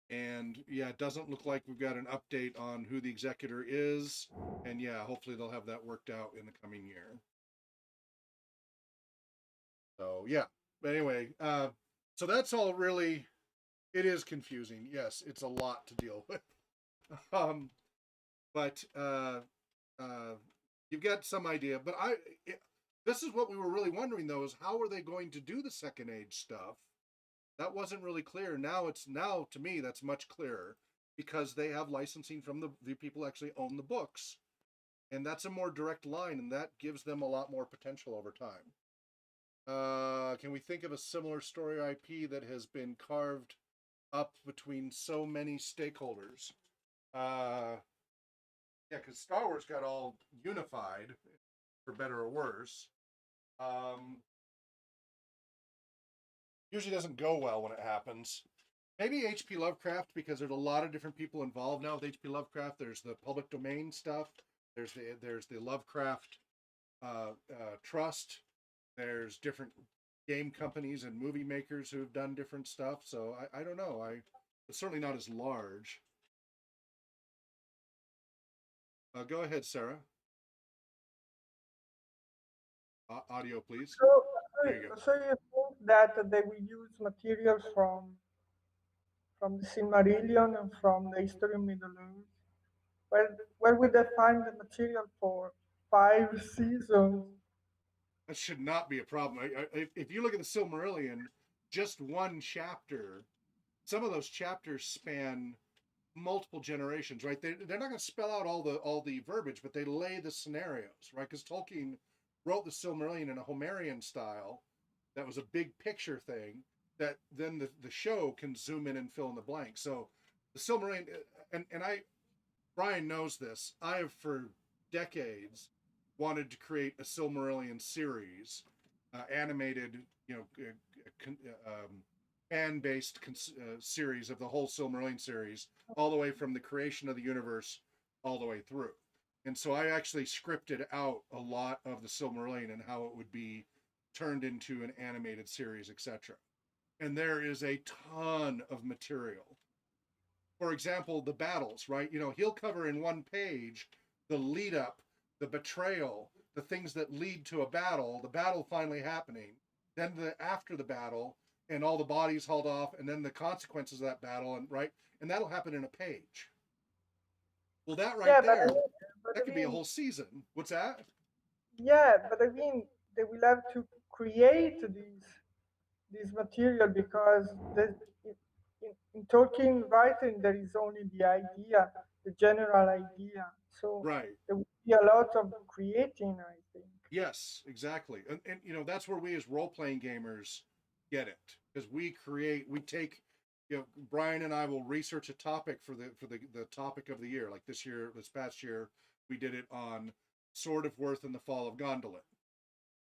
And yeah, it doesn't look like we've got an update on who the executor is. And yeah, hopefully they'll have that worked out in the coming year. So yeah, but anyway, so that's all really, it is confusing. Yes, it's a lot to deal with. But you've got some idea. But this is what we were really wondering though, is how are they going to do the Second Age stuff? That wasn't really clear. Now to me, that's much clearer because they have licensing from the people who actually own the books. And that's a more direct line, and that gives them a lot more potential over time. Can we think of a similar story IP that has been carved up between so many stakeholders? Yeah, because Star Wars got all unified, for better or worse. Usually doesn't go well when it happens. Maybe H.P. Lovecraft, because there's a lot of different people involved now with H.P. Lovecraft. There's the public domain stuff. There's the Lovecraft Trust. There's different game companies and movie makers who have done different stuff. So I don't know. It's certainly not as large. Go ahead, Sarah. Audio, please. There you go. So you think that they will use materials from the Silmarillion and from the history of Middle Earth? Where will they find the material for 5 seasons? That should not be a problem. If you look at the Silmarillion, just one chapter, some of those chapters span multiple generations, right? They're not going to spell out all the verbiage, but they lay the scenarios, right? Because Tolkien wrote the Silmarillion in a Homerian style that was a big picture thing that then the show can zoom in and fill in the blanks. So the Silmarillion, and Brian knows this, I have for decades wanted to create a Silmarillion series, animated, fan-based series of the whole Silmarillion series, all the way from the creation of the universe all the way through. And so I actually scripted out a lot of the Silmarillion and how it would be turned into an animated series, etc. And there is a ton of material. For example, the battles, right? He'll cover in one page the lead up, the betrayal, the things that lead to a battle, the battle finally happening, then after the battle, and all the bodies hauled off, and then the consequences of that battle, and that'll happen in a page. Well, that right there, that could be a whole season. What's that? Yeah, but I mean, they will have to create this material because in Tolkien writing there is only the idea, the general idea. So right. There will be a lot of creating, I think. Yes, exactly. And that's where we as role-playing gamers get it, because we take, Brian and I will research a topic for the topic of the year. Like this past year, we did it on Sword of Worth and the Fall of Gondolin.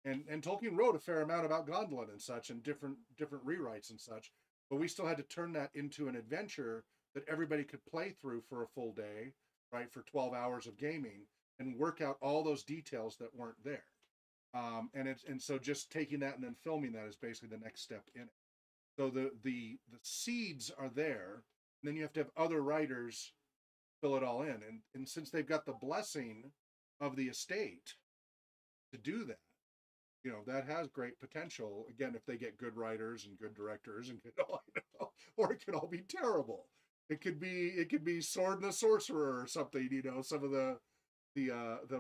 And Tolkien wrote a fair amount about Gondolin and such, and different rewrites and such, but we still had to turn that into an adventure that everybody could play through for a full day, right, for 12 hours of gaming, and work out all those details that weren't there. And so just taking that and then filming that is basically the next step in it. So the seeds are there, and then you have to have other writers fill it all in. And since they've got the blessing of the estate to do that, that has great potential. Again, if they get good writers and good directors and or it could all be terrible. It could be Sword and the Sorcerer or something, some of the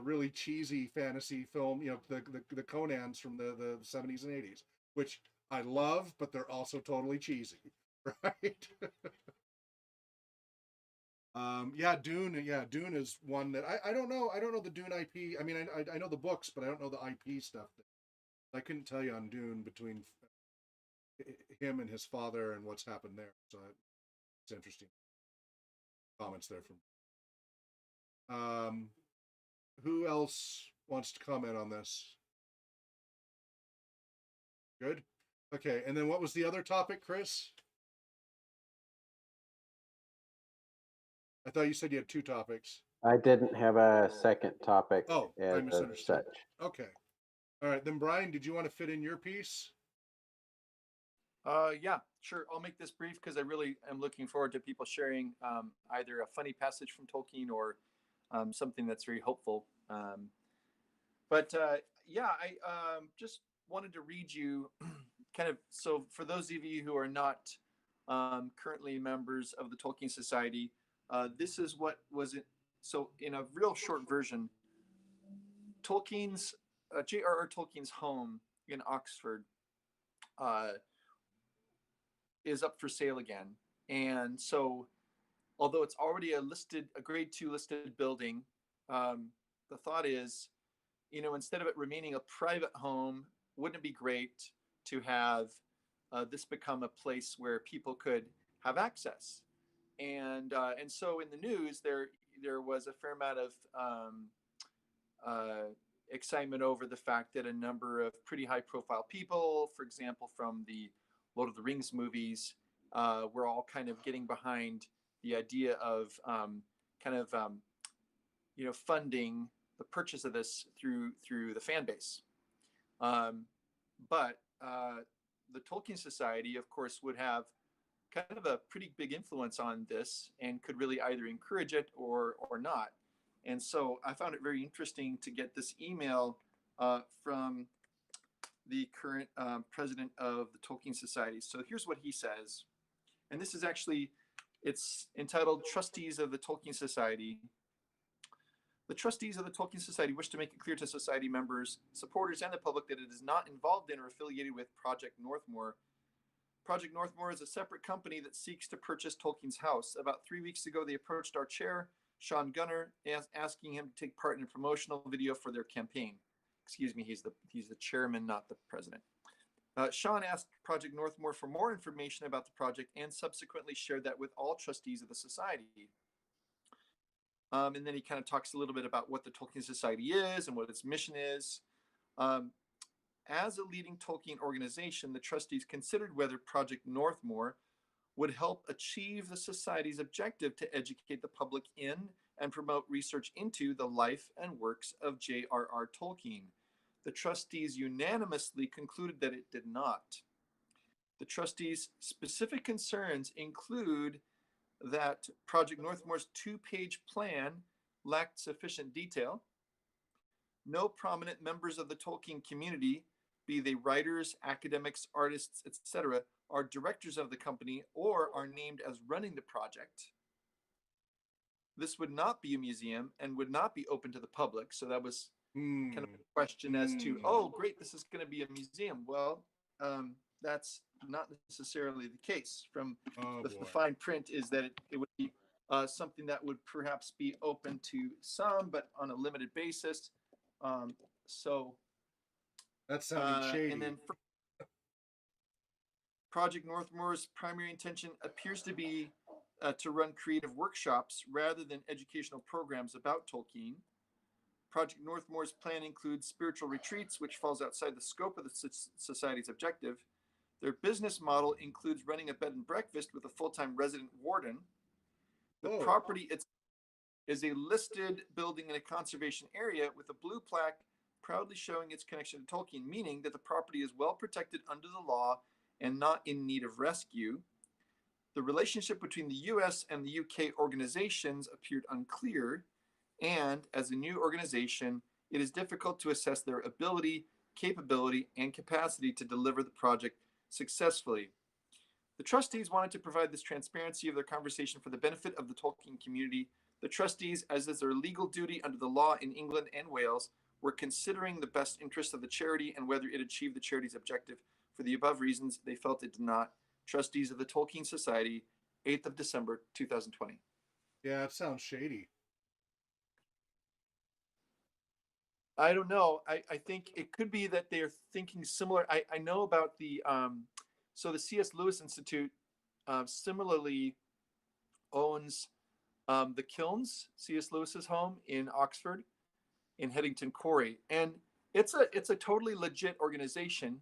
really cheesy fantasy film, the Conans from the 70s and 80s, which I love, but they're also totally cheesy, right? Dune is one that I don't know. I don't know the Dune IP. I mean, I know the books, but I don't know the IP stuff. I couldn't tell you on Dune between him and his father and what's happened there. So it's interesting. Comments there from. Who else wants to comment on this? Good. Okay, and then what was the other topic, Chris? I thought you said you had 2 topics. I didn't have a second topic Oh, I as misunderstood. such. Okay. All right, then Brian, did you want to fit in your piece? Yeah, sure. I'll make this brief because I really am looking forward to people sharing either a funny passage from Tolkien or something that's very hopeful. But yeah, I just wanted to read you kind of, so for those of you who are not currently members of the Tolkien Society, this is what was it. So in a real short version, Tolkien's J.R.R. Tolkien's home in Oxford is up for sale again. And so, although it's already a grade 2 listed building, the thought is, instead of it remaining a private home, wouldn't it be great to have this become a place where people could have access? And so in the news, there was a fair amount of excitement over the fact that a number of pretty high profile people, for example, from the Lord of the Rings movies, were all kind of getting behind the idea of funding the purchase of this through the fan base. But the Tolkien Society, of course, would have kind of a pretty big influence on this and could really either encourage it or not. And so I found it very interesting to get this email from the current president of the Tolkien Society. So here's what he says. And this is actually, it's entitled Trustees of the Tolkien Society. The trustees of the Tolkien Society wish to make it clear to society members, supporters, and the public that it is not involved in or affiliated with Project Northmoor. Project Northmoor is a separate company that seeks to purchase Tolkien's house. About 3 weeks ago, they approached our chair, Sean Gunner, asking him to take part in a promotional video for their campaign. Excuse me, he's the chairman, not the president. Sean asked Project Northmoor for more information about the project and subsequently shared that with all trustees of the society. And then he kind of talks a little bit about what the Tolkien Society is and what its mission is. As a leading Tolkien organization, the trustees considered whether Project Northmoor would help achieve the Society's objective to educate the public in and promote research into the life and works of J.R.R. Tolkien. The trustees unanimously concluded that it did not. The trustees' specific concerns include that Project Northmoor's 2-page plan lacked sufficient detail. No prominent members of the Tolkien community, be they writers, academics, artists, etc., are directors of the company or are named as running the project. This would not be a museum and would not be open to the public. So that was kind of a question as to, oh, great, this is going to be a museum. Well, that's not necessarily the case. From the fine print is that it would be something that would perhaps be open to some, but on a limited basis. So that sounded shady. And then Project Northmoor's primary intention appears to be to run creative workshops rather than educational programs about Tolkien. Project Northmoor's plan includes spiritual retreats, which falls outside the scope of the Society's objective. Their business model includes running a bed and breakfast with a full-time resident warden. The property is a listed building in a conservation area with a blue plaque proudly showing its connection to Tolkien, meaning that the property is well protected under the law and not in need of rescue. The relationship between the US and the UK organizations appeared unclear, and as a new organization, it is difficult to assess their ability, capability, and capacity to deliver the project successfully. The trustees wanted to provide this transparency of their conversation for the benefit of the Tolkien community. The trustees, as is their legal duty under the law in England and Wales, were considering the best interest of the charity and whether it achieved the charity's objective. For the above reasons, they felt it did not. Trustees of the Tolkien Society, 8th of December, 2020. Yeah, it sounds shady. I don't know. I think it could be that they're thinking similar. I know about the so the C.S. Lewis Institute similarly owns the Kilns, C.S. Lewis's home in Oxford, in Headington Quarry, and it's a totally legit organization,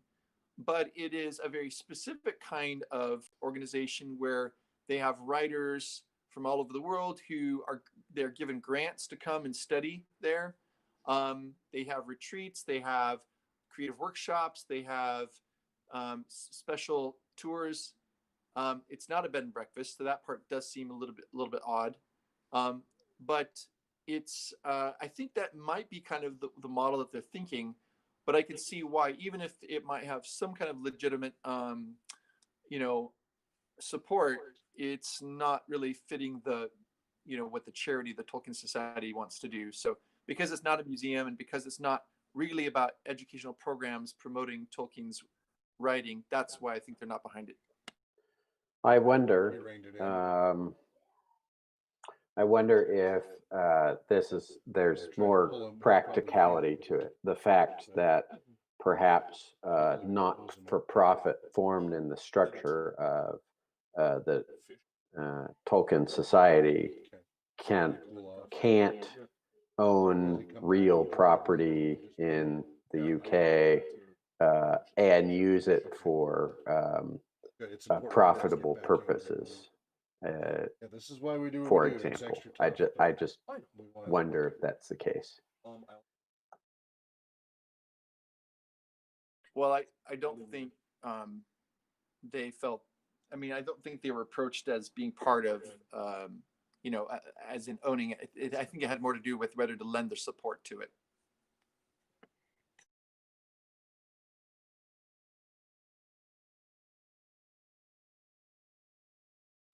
but it is a very specific kind of organization where they have writers from all over the world who they're given grants to come and study there. They have retreats, they have creative workshops, they have special tours. It's not a bed and breakfast, so that part does seem a little bit odd. But it's I think that might be kind of the model that they're thinking. But I can see why, even if it might have some kind of legitimate, support, it's not really fitting what the charity, the Tolkien Society, wants to do. So because it's not a museum and because it's not really about educational programs promoting Tolkien's writing, that's why I think they're not behind it. I wonder. We reined it in. I wonder if there's more practicality to it. The fact that perhaps not for profit formed in the structure of the Tolkien Society can't own real property in the UK and use it for profitable purposes. This is why we do what For we do. It's example, extra I tough, just but we wanna- wonder if that's the case. Well, I don't think they felt. I mean, I don't think they were approached as being part of, as in owning it. I think it had more to do with whether to lend their support to it.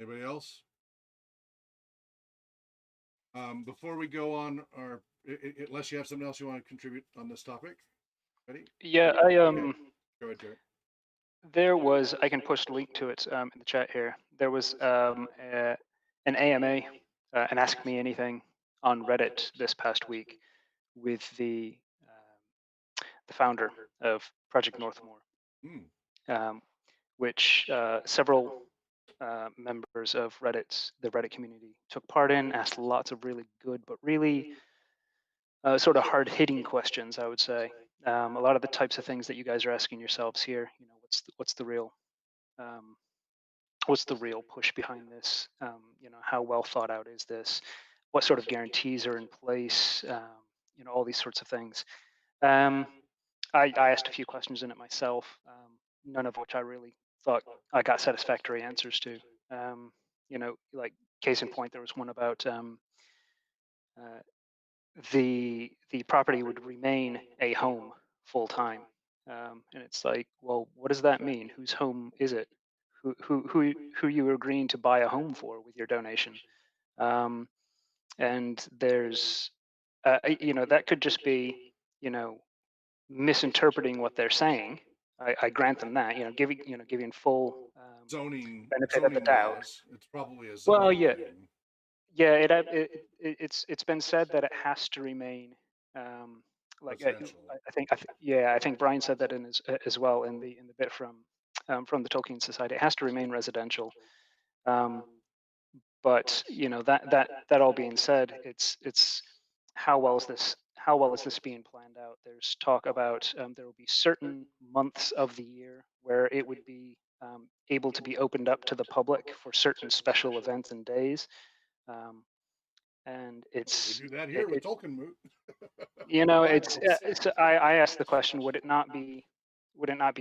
Anybody else? Before we go on unless you have something else you want to contribute on this topic, ready? Yeah, Go ahead, Jared. there was, I can post a link to it in the chat here. There was an AMA, an Ask Me Anything on Reddit this past week with the founder of Project Northmore, which several members of the Reddit community took part in, asked lots of really good but really sort of hard-hitting questions, I would say. A lot of the types of things that you guys are asking yourselves here. What's the real push behind this? How well thought out is this? What sort of guarantees are in place? All these sorts of things. I asked a few questions in it myself, none of which I really thought I got satisfactory answers to. Like case in point, there was one about the property would remain a home full time, and it's like, well, what does that mean? Whose home is it? Who you are agreeing to buy a home for with your donation? And there's that could just be misinterpreting what they're saying. I grant them that, giving full Zoning benefit of the doubt. laws. It's probably a zoning Well, yeah, thing. yeah. It's been said that it has to remain Residential. I think Brian said that in as well in the bit from the Tolkien Society. It has to remain residential. But that all being said, it's how well is this being planned out? There's talk about there will be certain months of the year where it would be able to be opened up to the public for certain special events and days. And it's We do that here with Tolkien Moot. I asked the question, would it not be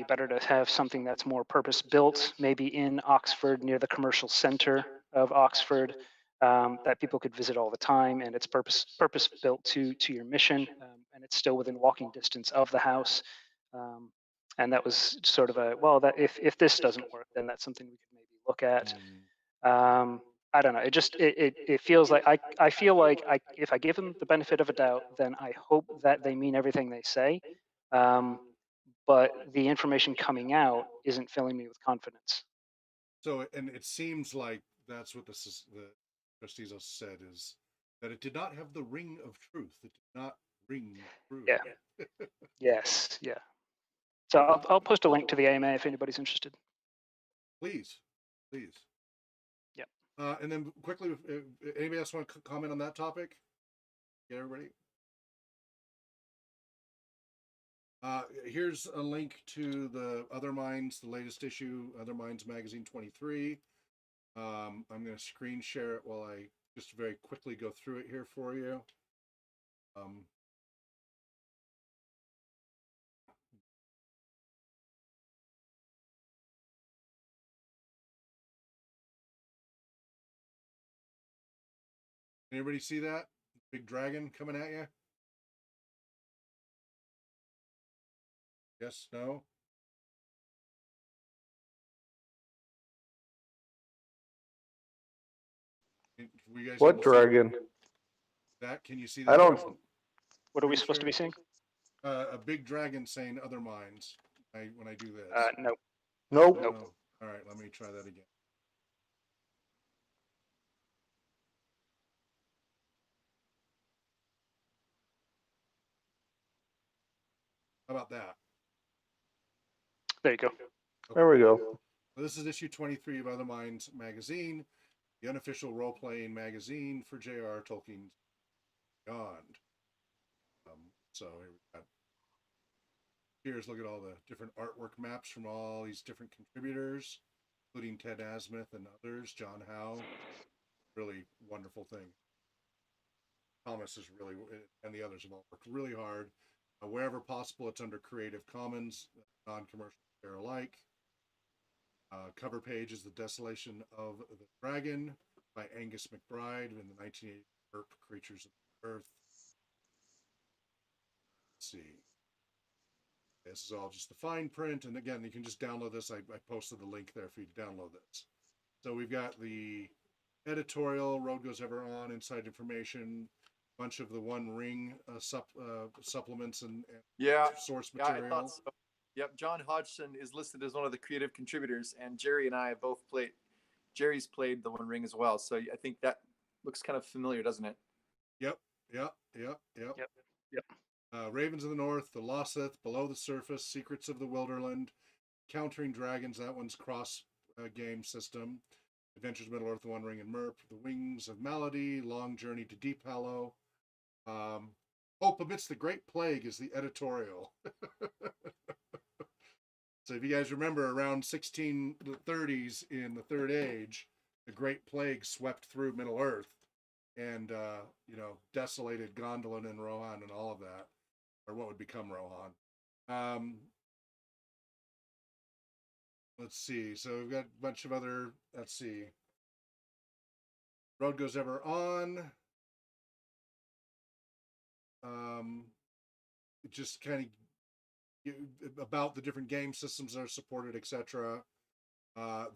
better to have something that's more purpose built, maybe in Oxford near the commercial center of Oxford, that people could visit all the time, and it's purpose built to your mission, and it's still within walking distance of the house. And that was sort of that if this doesn't work, then that's something we could maybe look at. I don't know. It feels like I feel like if I give them the benefit of a doubt, then I hope that they mean everything they say. But the information coming out isn't filling me with confidence. So, and it seems like that's what the trustees also said, is that it did not have the ring of truth. It did not ring true. Yeah. Yes. Yeah. So I'll post a link to the AMA if anybody's interested. Please. Yep. And then quickly, anybody else want to comment on that topic? Yeah, everybody. Here's a link to the Other Minds, the latest issue, Other Minds Magazine 23. I'm going to screen share it while I just very quickly go through it here for you. Anybody see that? Big dragon coming at you? Yes, no? You guys What able to see dragon? that? Can you see that? I don't. What are we Screen supposed to be share? seeing? A big dragon saying other minds when I do this. No. Nope. Nope. Oh, all right, let me try that again. How about that? There you go. There we go. Well, this is issue 23 of Other Minds magazine, the unofficial role-playing magazine for J.R. Tolkien's Beyond. So here we got. Here's look at all the different artwork maps from all these different contributors, including Ted Asmuth and others, John Howe. Really wonderful thing. Thomas is really, and the others have all worked really hard. Wherever possible, it's under Creative Commons, non-commercial, share alike. Cover page is The Desolation of the Dragon by Angus McBride in the 1980 Earp Creatures of the Earth. Let's see. This is all just the fine print, and again, you can just download this. I posted the link there for you to download this. So we've got the editorial, Road Goes Ever On, inside information, bunch of the One Ring supplements and source material. I thought so. Yep, John Hodgson is listed as one of the creative contributors, and Jerry and I have both played. Jerry's played the One Ring as well, so I think that looks kind of familiar, doesn't it? Yep. Ravens of the North, The Losseth, Below the Surface, Secrets of the Wilderland, Countering Dragons, that one's cross game system, Adventures of Middle-earth, One Ring and Merp, The Wings of Melody, Long Journey to Deep Hollow, Hope Amidst the Great Plague is the editorial. So if you guys remember, around 1630s in the Third Age, the Great Plague swept through Middle-earth and, desolated Gondolin and Rohan and all of that, or what would become Rohan. Let's see. So we've got a bunch of other, let's see. Road Goes Ever On. Just kind of about the different game systems that are supported, etc.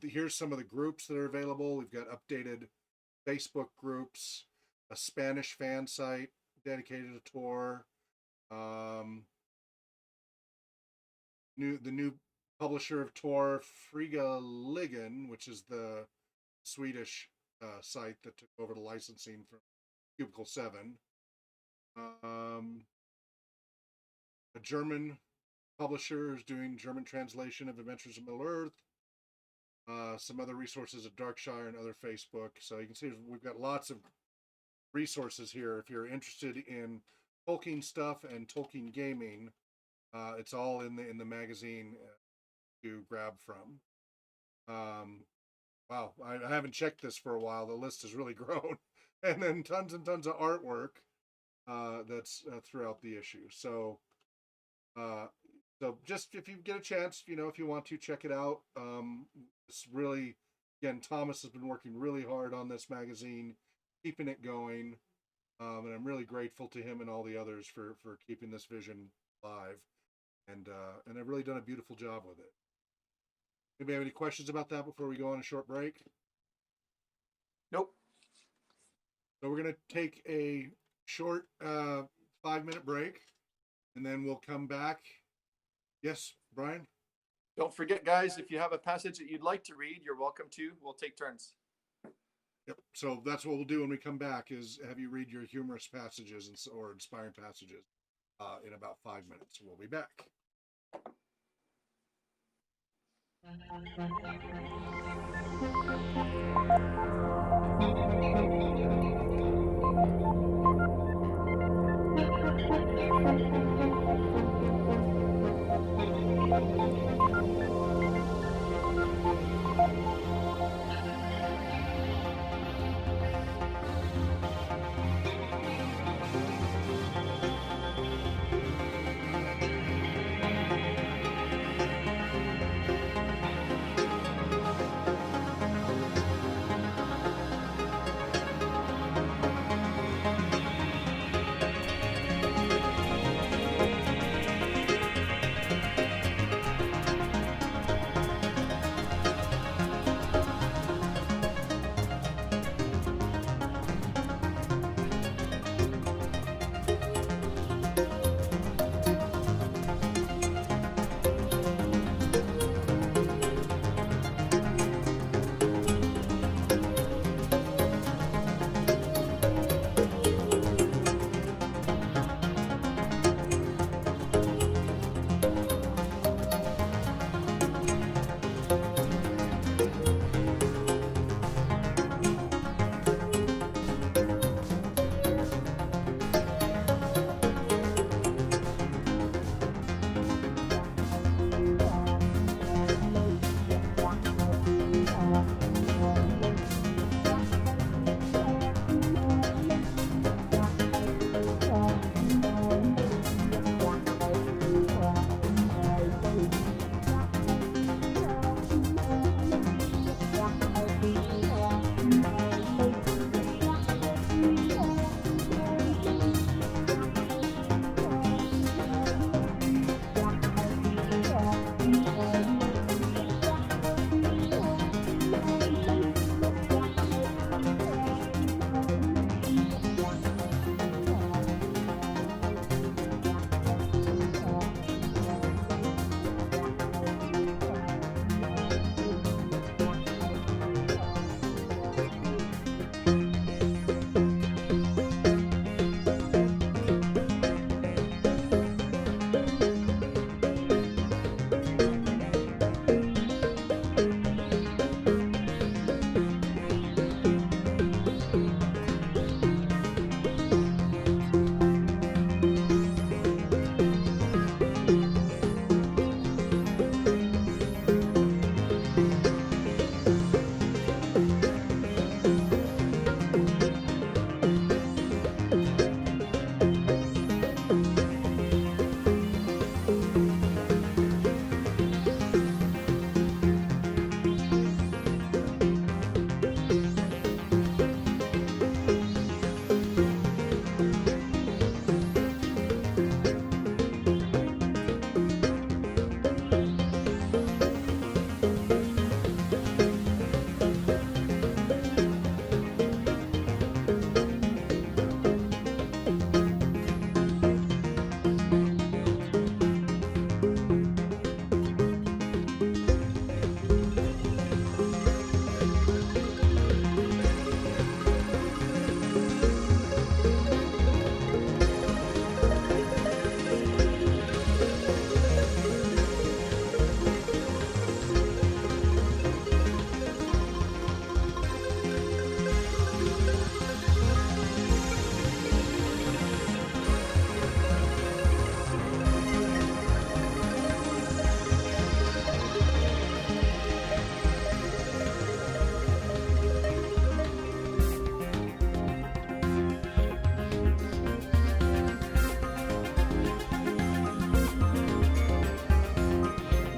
Here's some of the groups that are available. We've got updated Facebook groups, a Spanish fan site dedicated to Tor, the new publisher of Tor, Friga Ligan, which is the Swedish site that took over the licensing from Cubicle 7. A German publisher is doing German translation of Adventures of Middle-earth. Some other resources at Darkshire and other Facebook. So you can see we've got lots of resources here. If you're interested in Tolkien stuff and Tolkien gaming, it's all in the magazine to grab from. Wow, I haven't checked this for a while. The list has really grown, and then tons and tons of artwork that's throughout the issue. So just if you get a chance, if you want to check it out, it's really, again, Thomas has been working really hard on this magazine, keeping it going, and I'm really grateful to him and all the others for keeping this vision alive, and they've really done a beautiful job with it. Anybody have any questions about that before we go on a short break? Nope. So we're going to take a short 5-minute break, and then we'll come back. Yes, Brian? Don't forget, guys, if you have a passage that you'd like to read, you're welcome to. We'll take turns. Yep. So that's what we'll do when we come back, is have you read your humorous passages or inspiring passages in about 5 minutes. We'll be back.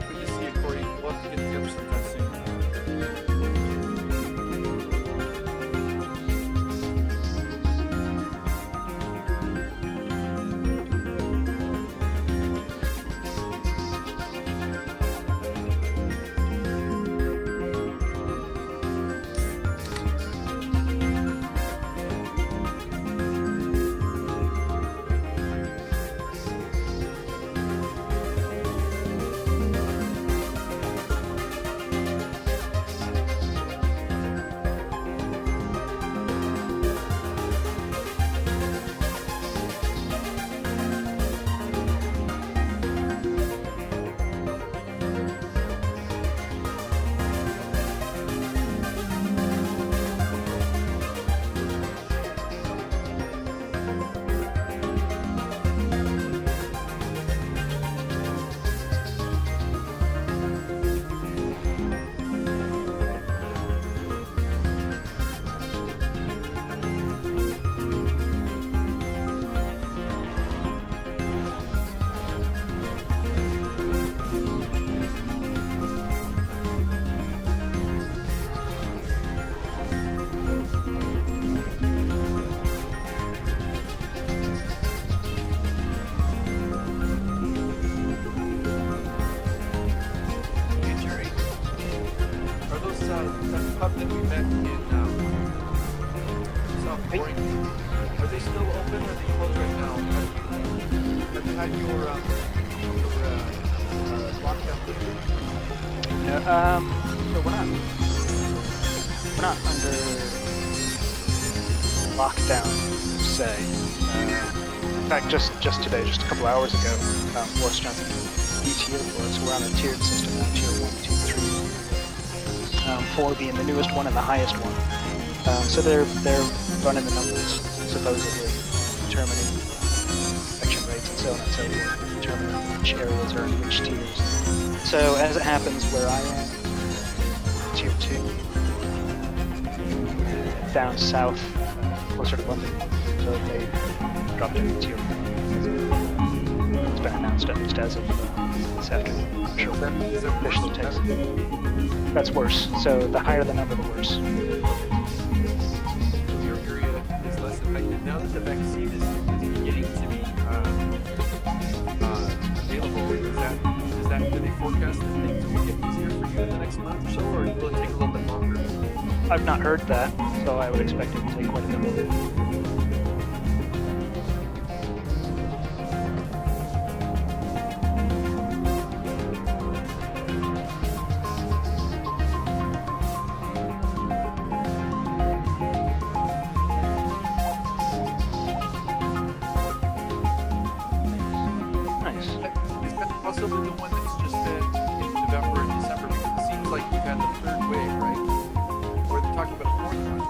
Good to see you, Corey. We'll have to get together sometime soon. Hey, Jerry. Are those that pub that we met in South Point? Are they still open or are they closed right now? Have you had your lockdown lifted? So we're not under lockdown, per se. In fact, just today, just a couple hours ago, Boris Johnson detailed for us. We're on a tiered system now, tier 1, 2, 3. 4 being the newest one and the highest one. So they're running the numbers, supposedly determining infection rates and so on and so forth, determining which areas are in which tiers. So as it happens, where I am, tier 2, down south, closer to London, so they dropped into tier 1. It's been announced at least as of this afternoon. I'm sure that officially takes. That's worse. So the higher the number, the worse. Your area is less affected. Now that the vaccine is beginning to be available, do they forecast that things will get easier for you in the next month or so, or will it take a little bit longer? I've not heard that, so I would expect it to take quite a bit longer. Nice. Is that possibly the one that's just been in November and December? Because it seems like you've had the third wave, right? Or they're talking about a fourth one.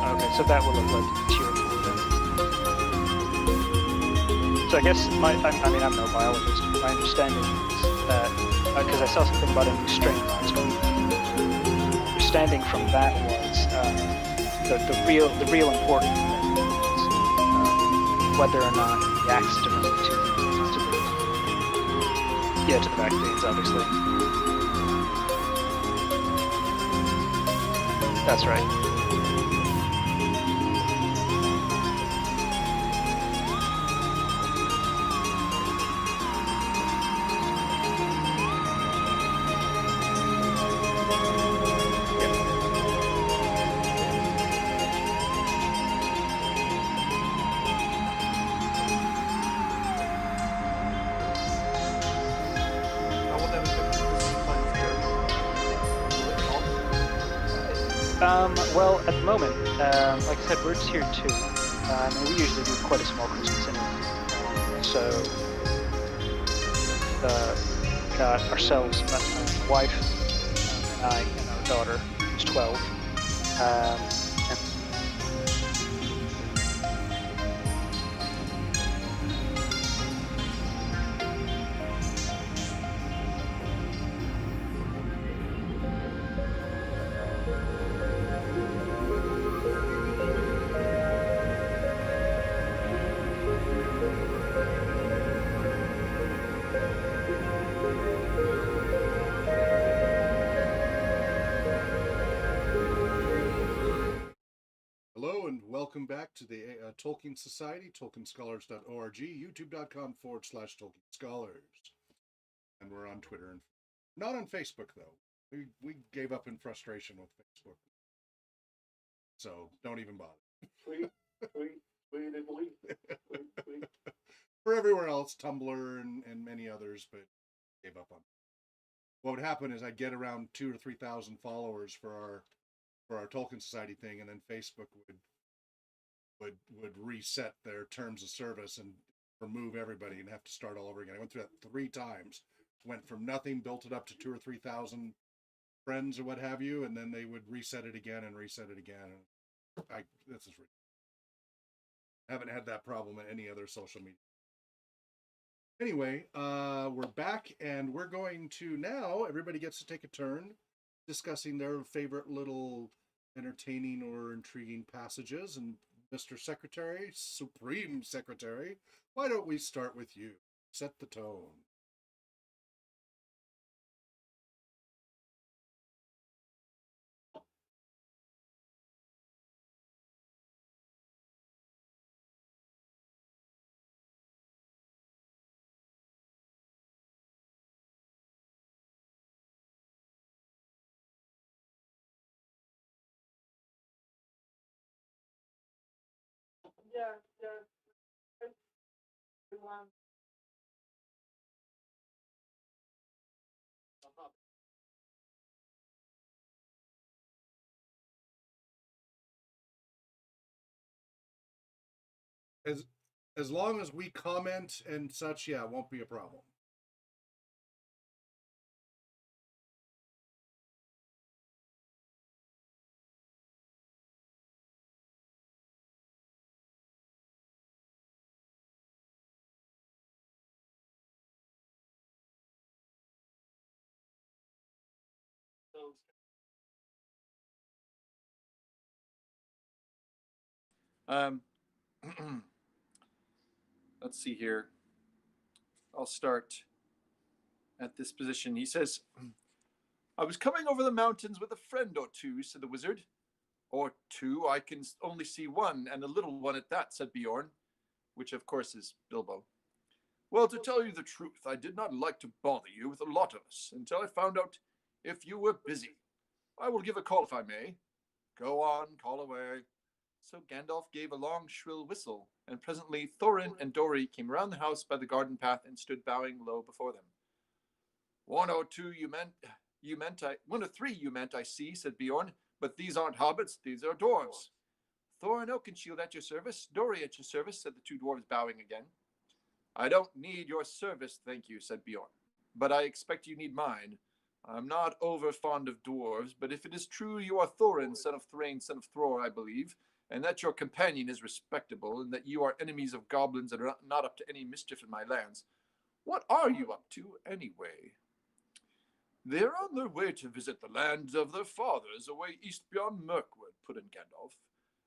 Okay, so that will have led to the tier 4 then. So I guess I mean, I'm no biologist. My understanding is that, because I saw something about a new strain last week, understanding from that was the real important thing is whether or not it reacts differently to the vaccines, obviously. That's right. Well, at the moment, like I said, we're just here too. And we usually do quite a small Christmas anyway. So, got ourselves, my wife, and I, and our daughter, who's 12. And Hello and welcome back to the Tolkien Society, tolkienscholars.org, youtube.com/Tolkien Scholars. And we're on Twitter and not on Facebook though. We gave up in frustration with Facebook. So don't even bother. Tweet. For everywhere else, Tumblr and many others, but gave up on it. What would happen is I'd get around 2,000 or 3,000 followers for our Tolkien Society thing, and then Facebook would reset their terms of service and remove everybody and have to start all over again. I went through that 3 times. Went from nothing, built it up to 2,000 or 3,000 friends or what have you, and then they would reset it again and reset it again. And this is ridiculous. I haven't had that problem in any other social media. Anyway, we're back, and we're going to now, everybody gets to take a turn discussing their favorite little entertaining or intriguing passages. And Mr. Secretary, Supreme Secretary, why don't we start with you? Set the tone. Yeah. As long as we comment and such, yeah, it won't be a problem. Let's see here. I'll start at this position. He says, I was coming over the mountains with a friend or two, said the wizard. Or two, I can only see one, and a little one at that, said Bjorn, which of course is Bilbo. Well, to tell you the truth, I did not like to bother you with a lot of us until I found out if you were busy. I will give a call if I may. Go on, call away. So Gandalf gave a long, shrill whistle, and presently Thorin and Dori came round the house by the garden path and stood bowing low before them. 1 or 2 1 or 3 you meant, I see, said Bjorn, but these aren't hobbits, these are dwarves. Thorin Oakenshield at your service, Dori at your service, said the 2 dwarves, bowing again. I don't need your service, thank you, said Bjorn, but I expect you need mine. I'm not over fond of dwarves, but if it is true you are Thorin, son of Thrain, son of Thror, I believe, and that your companion is respectable, and that you are enemies of goblins and are not up to any mischief in my lands. What are you up to, anyway? They're on their way to visit the lands of their fathers away east beyond Mirkwood, put in Gandalf.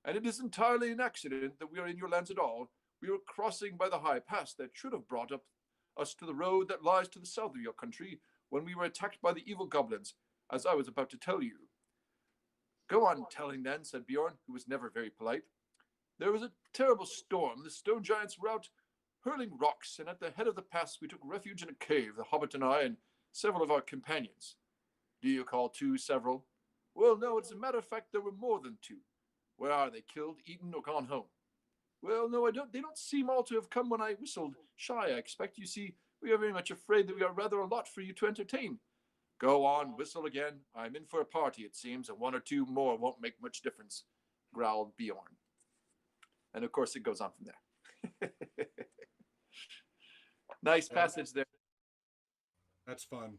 And it is entirely an accident that we are in your lands at all. We were crossing by the high pass that should have brought us to the road that lies to the south of your country when we were attacked by the evil goblins, as I was about to tell you. Go on telling then, said Bjorn, who was never very polite. There was a terrible storm. The stone giants were out hurling rocks, and at the head of the pass we took refuge in a cave, the Hobbit and I, and several of our companions. Do you call two several? Well, no, as a matter of fact, there were more than two. Where are they, killed, eaten, or gone home? Well, no, they don't seem all to have come when I whistled. Shy, I expect. You see, we are very much afraid that we are rather a lot for you to entertain. Go on, whistle again. I'm in for a party, it seems, and one or two more won't make much difference, growled Bjorn. And of course, it goes on from there. Nice passage there. That's fun.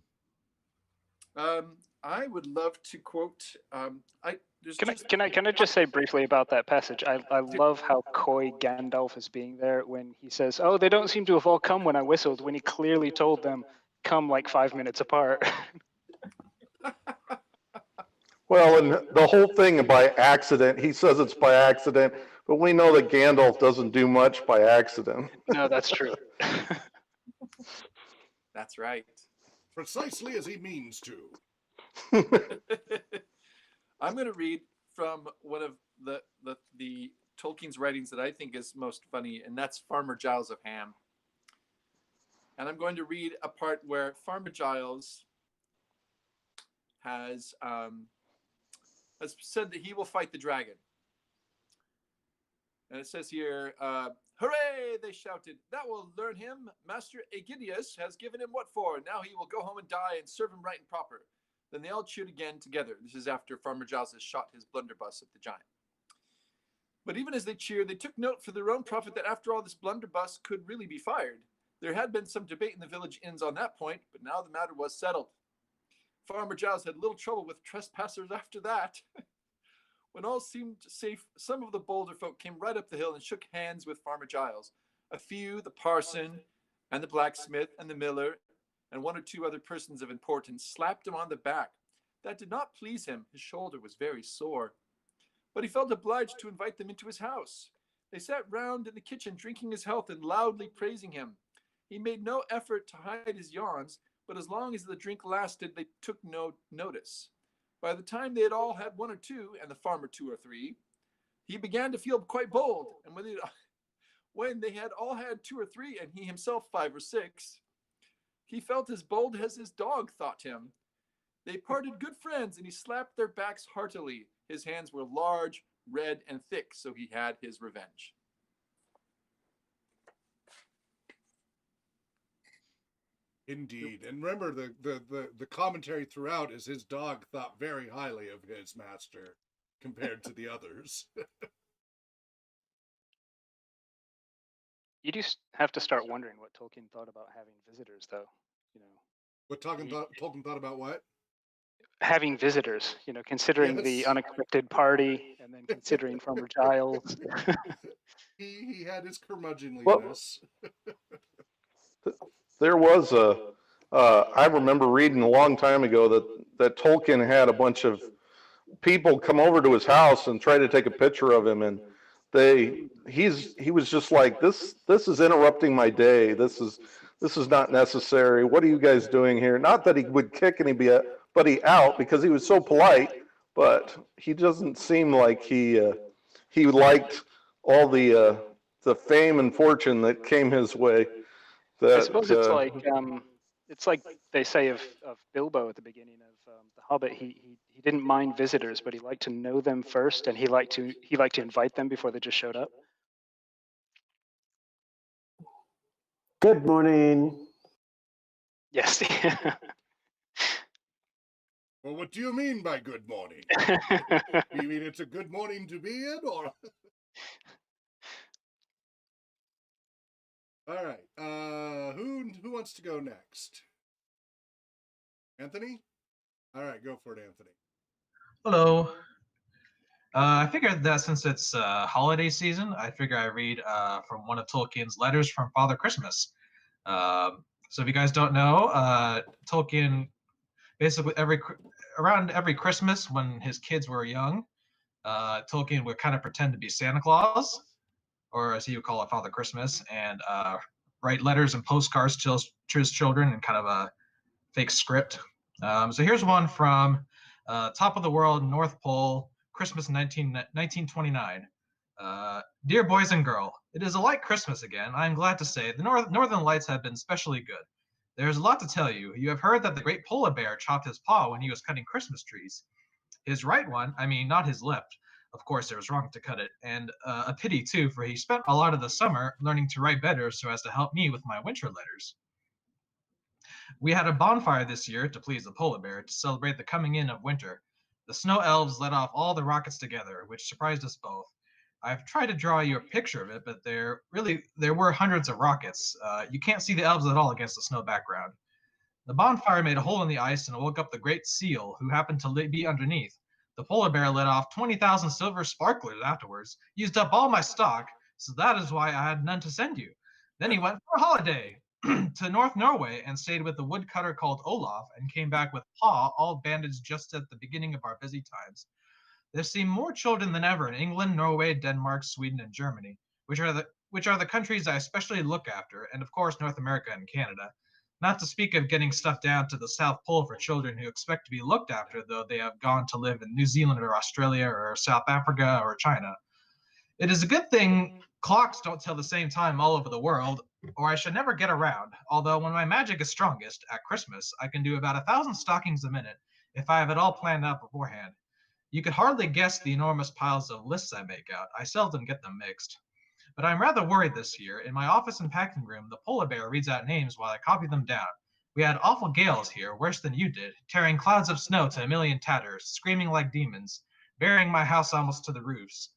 I would love to quote. Can I just say briefly about that passage? I love how coy Gandalf is being there when he says, "Oh, they don't seem to have all come when I whistled," when he clearly told them come like 5 minutes apart. Well, and the whole thing by accident, he says it's by accident, but we know that Gandalf doesn't do much by accident. No, that's true. That's right. Precisely as he means to. I'm going to read from one of the Tolkien's writings that I think is most funny, and that's Farmer Giles of Ham. And I'm going to read a part where Farmer Giles has said that he will fight the dragon. And it says here, hooray, they shouted. That will learn him. Master Aegidius has given him what for. Now he will go home and die and serve him right and proper. Then they all cheered again together. This is after Farmer Giles has shot his blunderbuss at the giant. But even as they cheered, they took note for their own profit that after all, this blunderbuss could really be fired. There had been some debate in the village inns on that point, but now the matter was settled. Farmer Giles had little trouble with trespassers after that. When all seemed safe, some of the bolder folk came right up the hill and shook hands with Farmer Giles. A few, the parson and the blacksmith and the miller, and one or two other persons of importance, slapped him on the back. That did not please him. His shoulder was very sore. But he felt obliged to invite them into his house. They sat round in the kitchen, drinking his health and loudly praising him. He made no effort to hide his yawns, but as long as the drink lasted, they took no notice. By the time they had all had one or two, and the farmer 2 or 3, he began to feel quite bold. And when they had all had 2 or 3, and he himself 5 or 6, he felt as bold as his dog thought him. They parted good friends, and he slapped their backs heartily. His hands were large, red, and thick, so he had his revenge. Indeed. And remember, the commentary throughout is his dog thought very highly of his master compared to the others. You just have to start wondering what Tolkien thought about having visitors, though. You know, What Tolkien thought about what? having visitors. You know, considering the Yes. unexpected party, and then considering Farmer Giles. He had his curmudgeonliness. There was I remember reading a long time ago that Tolkien had a bunch of people come over to his house and try to take a picture of him, and he was just like, this is interrupting my day. This is not necessary. What are you guys doing here? Not that he would kick anybody out, because he was so polite, but he doesn't seem like he liked all the fame and fortune that came his way. I suppose it's like they say of Bilbo at the beginning of The Hobbit. He didn't mind visitors, but he liked to know them first, and he liked to invite them before they just showed up. Good morning. Yes. Well, what do you mean by good morning? You mean it's a good morning to be in, or? All right. Who wants to go next? Anthony? All right, go for it, Anthony. Hello. I figured that since it's holiday season, I figure I read from one of Tolkien's letters from Father Christmas. So if you guys don't know, Tolkien basically around every Christmas when his kids were young, Tolkien would kind of pretend to be Santa Claus, or as he would call it, Father Christmas, and write letters and postcards to his children in kind of a fake script. So here's one from Top of the World, North Pole, Christmas 1929. Dear boys and girl, it is a light Christmas again. I am glad to say the northern lights have been especially good. There is a lot to tell you. You have heard that the great polar bear chopped his paw when he was cutting Christmas trees. His right one, I mean, not his left. Of course, it was wrong to cut it, and a pity too, for he spent a lot of the summer learning to write better so as to help me with my winter letters. We had a bonfire this year to please the polar bear to celebrate the coming in of winter. The snow elves let off all the rockets together, which surprised us both. I've tried to draw you a picture of it, but there were hundreds of rockets. You can't see the elves at all against the snow background. The bonfire made a hole in the ice and woke up the great seal, who happened to be underneath. The polar bear let off 20,000 silver sparklers afterwards, used up all my stock, so that is why I had none to send you. Then he went for a holiday to North Norway and stayed with a woodcutter called Olaf and came back with paw all bandaged just at the beginning of our busy times. There seem more children than ever in England, Norway, Denmark, Sweden, and Germany, which are the countries I especially look after, and of course North America and Canada. Not to speak of getting stuff down to the South Pole for children who expect to be looked after, though they have gone to live in New Zealand or Australia or South Africa or China. It is a good thing clocks don't tell the same time all over the world, or I should never get around. Although when my magic is strongest, at Christmas, I can do about 1,000 stockings a minute if I have it all planned out beforehand. You could hardly guess the enormous piles of lists I make out. I seldom get them mixed. But I'm rather worried this year. In my office and packing room, the polar bear reads out names while I copy them down. We had awful gales here, worse than you did, tearing clouds of snow to a million tatters, screaming like demons, burying my house almost to the roofs.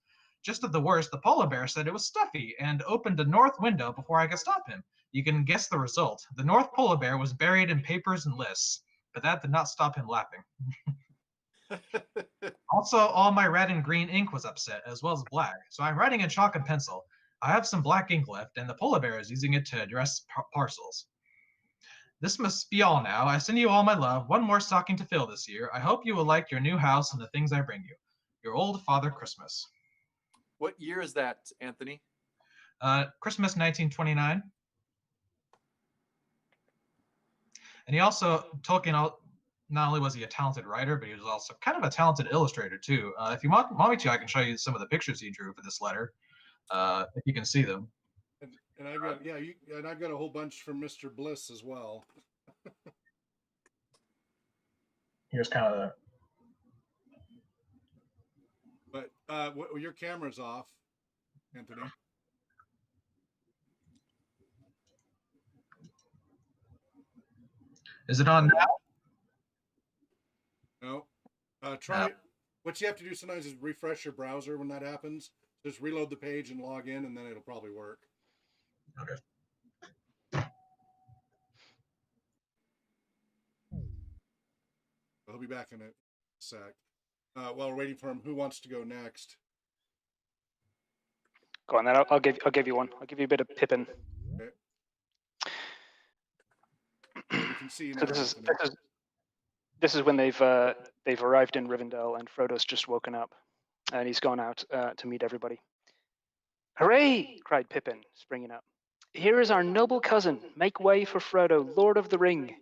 Just at the worst, the polar bear said it was stuffy and opened a north window before I could stop him. You can guess the result. The North Polar Bear was buried in papers and lists, but that did not stop him laughing. Also, all my red and green ink was upset, as well as black, so I'm writing in chalk and pencil. I have some black ink left, and the polar bear is using it to address parcels. This must be all now. I send you all my love. One more stocking to fill this year. I hope you will like your new house and the things I bring you. Your old Father Christmas. What year is that, Anthony? Christmas 1929. And he also, Tolkien, not only was he a talented writer, but he was also kind of a talented illustrator too. If you want me to, I can show you some of the pictures he drew for this letter, if you can see them. And I've got and I've got a whole bunch from Mr. Bliss as well. Here's kind of the. But your camera's off, Anthony. Is it on now? No. Try. What you have to do sometimes is refresh your browser when that happens. Just reload the page and log in, and then it'll probably work. Okay. I'll be back in a sec. While we're waiting for him, who wants to go next? Go on, then I'll give you one. I'll give you a bit of Pippin. Okay. You can see So this is when they've arrived in Rivendell and Frodo's just woken up, and he's gone out to meet everybody. Hooray! Cried Pippin, springing up. Here is our noble cousin. Make way for Frodo, Lord of the Ring.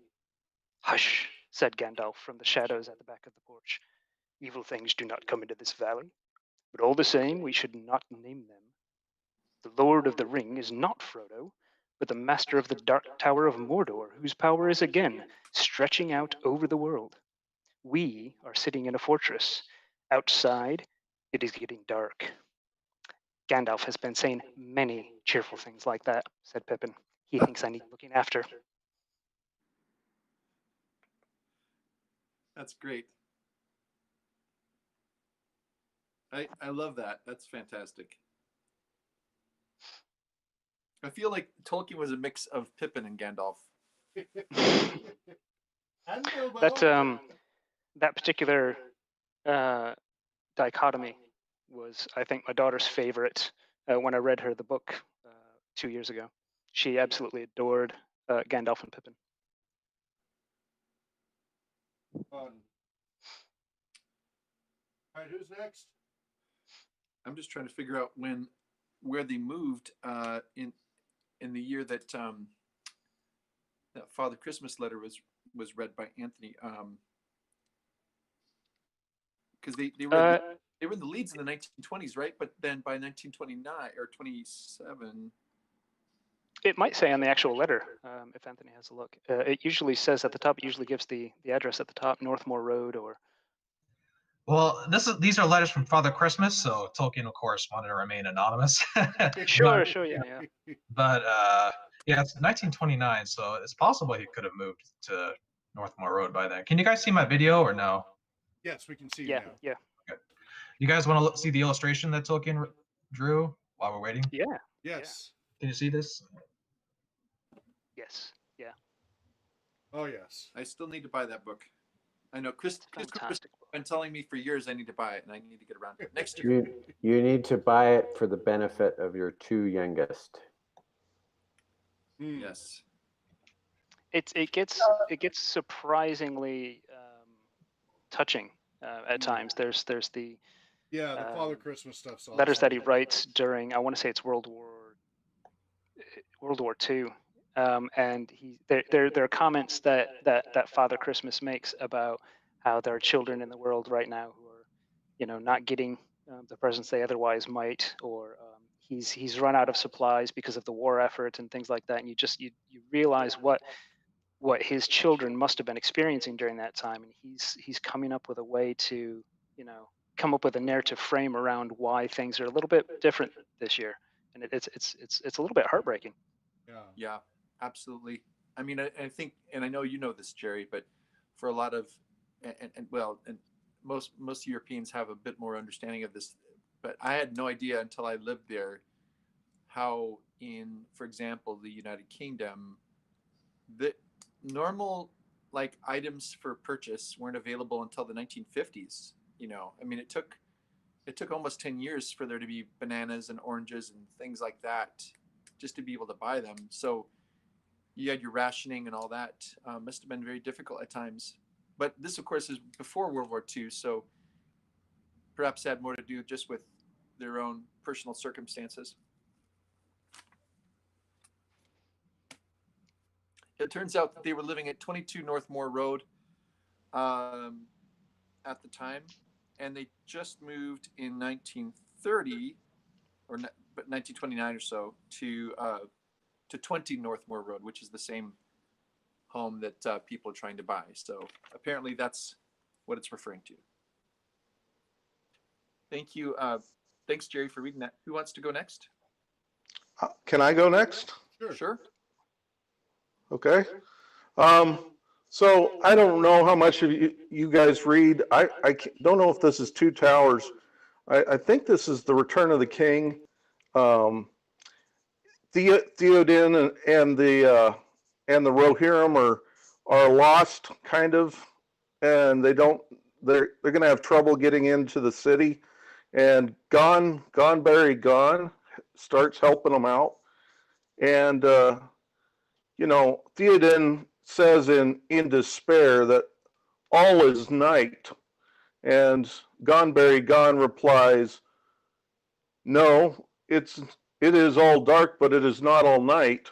Hush, said Gandalf from the shadows at the back of the porch. Evil things do not come into this valley, but all the same, we should not name them. The Lord of the Ring is not Frodo, but the master of the Dark Tower of Mordor, whose power is again stretching out over the world. We are sitting in a fortress. Outside, it is getting dark. Gandalf has been saying many cheerful things like that, said Pippin. He thinks I need looking after. That's great. I love that. That's fantastic. I feel like Tolkien was a mix of Pippin and Gandalf. That particular dichotomy was, I think, my daughter's favorite when I read her the book 2 years ago. She absolutely adored Gandalf and Pippin. All right, who's next? I'm just trying to figure out where they moved in the year that that Father Christmas letter was read by Anthony. Because they were in the leads in the 1920s, right? But then by 1929 or 27. It might say on the actual letter, if Anthony has a look. It usually says at the top, it usually gives the address at the top, Northmore Road or... Well, these are letters from Father Christmas, so Tolkien, of course, wanted to remain anonymous. Sure, but, yeah. But yeah, it's 1929, so it's possible he could have moved to Northmore Road by then. Can you guys see my video or no? Yes, we can see you Yeah, now. yeah. Okay. You guys want to see the illustration that Tolkien drew while we're waiting? Yeah. Yes. Can you see this? Yes. Yeah. Oh, yes. I still need to buy that book. I know Chris has Fantastic. been telling me for years I need to buy it, and I need to get around to it next year. You need to buy it for the benefit of your two youngest. Yes. It gets surprisingly touching at times. There's the Yeah, the Father Christmas stuff's awesome. letters that he writes during, I want to say it's World War II, and there are comments that Father Christmas makes about how there are children in the world right now who are, not getting the presents they otherwise might, or he's run out of supplies because of the war effort and things like that, and you realize what his children must have been experiencing during that time, and he's coming up with a way to come up with a narrative frame around why things are a little bit different this year, and it's a little bit heartbreaking. Yeah, absolutely. I mean, I think, and I know you know this, Jerry, but for a lot of, and most Europeans have a bit more understanding of this, but I had no idea until I lived there how in, for example, the United Kingdom, the normal like items for purchase weren't available until the 1950s. I mean, it took almost 10 years for there to be bananas and oranges and things like that just to be able to buy them. So you had your rationing and all that. Must have been very difficult at times. But this, of course, is before World War II, so perhaps had more to do just with their own personal circumstances. It turns out that they were living at 22 Northmore Road at the time, and they just moved in 1930 or 1929 or so to 20 Northmore Road, which is the same home that people are trying to buy. So apparently that's what it's referring to. Thank you. Thanks, Jerry, for reading that. Who wants to go next? Can I go next? Sure. Okay. So I don't know how much of you guys read. I don't know if this is Two Towers. I think this is The Return of the King. Theoden and the Rohirrim are lost, kind of, and they're going to have trouble getting into the city. And Gonberry starts helping them out, and Theoden says in despair that all is night, and Gon replies, "No, it is all dark, but it is not all night.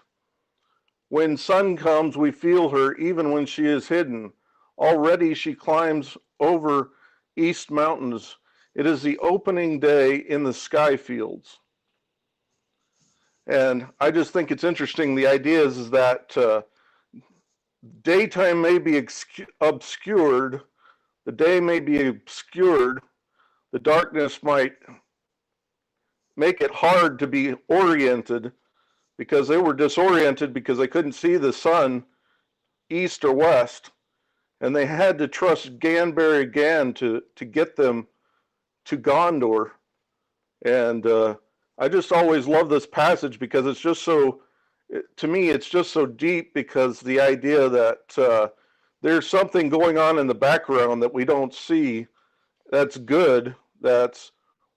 When sun comes, we feel her, even when she is hidden. Already she climbs over east mountains. It is the opening day in the sky fields." And I just think it's interesting. The idea is that daytime may be obscured, the day may be obscured, the darkness might make it hard to be oriented, because they were disoriented because they couldn't see the sun east or west, and they had to trust Ganberry Gan to get them to Gondor. And I just always love this passage because it's just so, to me, it's just so deep, because the idea that there's something going on in the background that we don't see, that's good, that's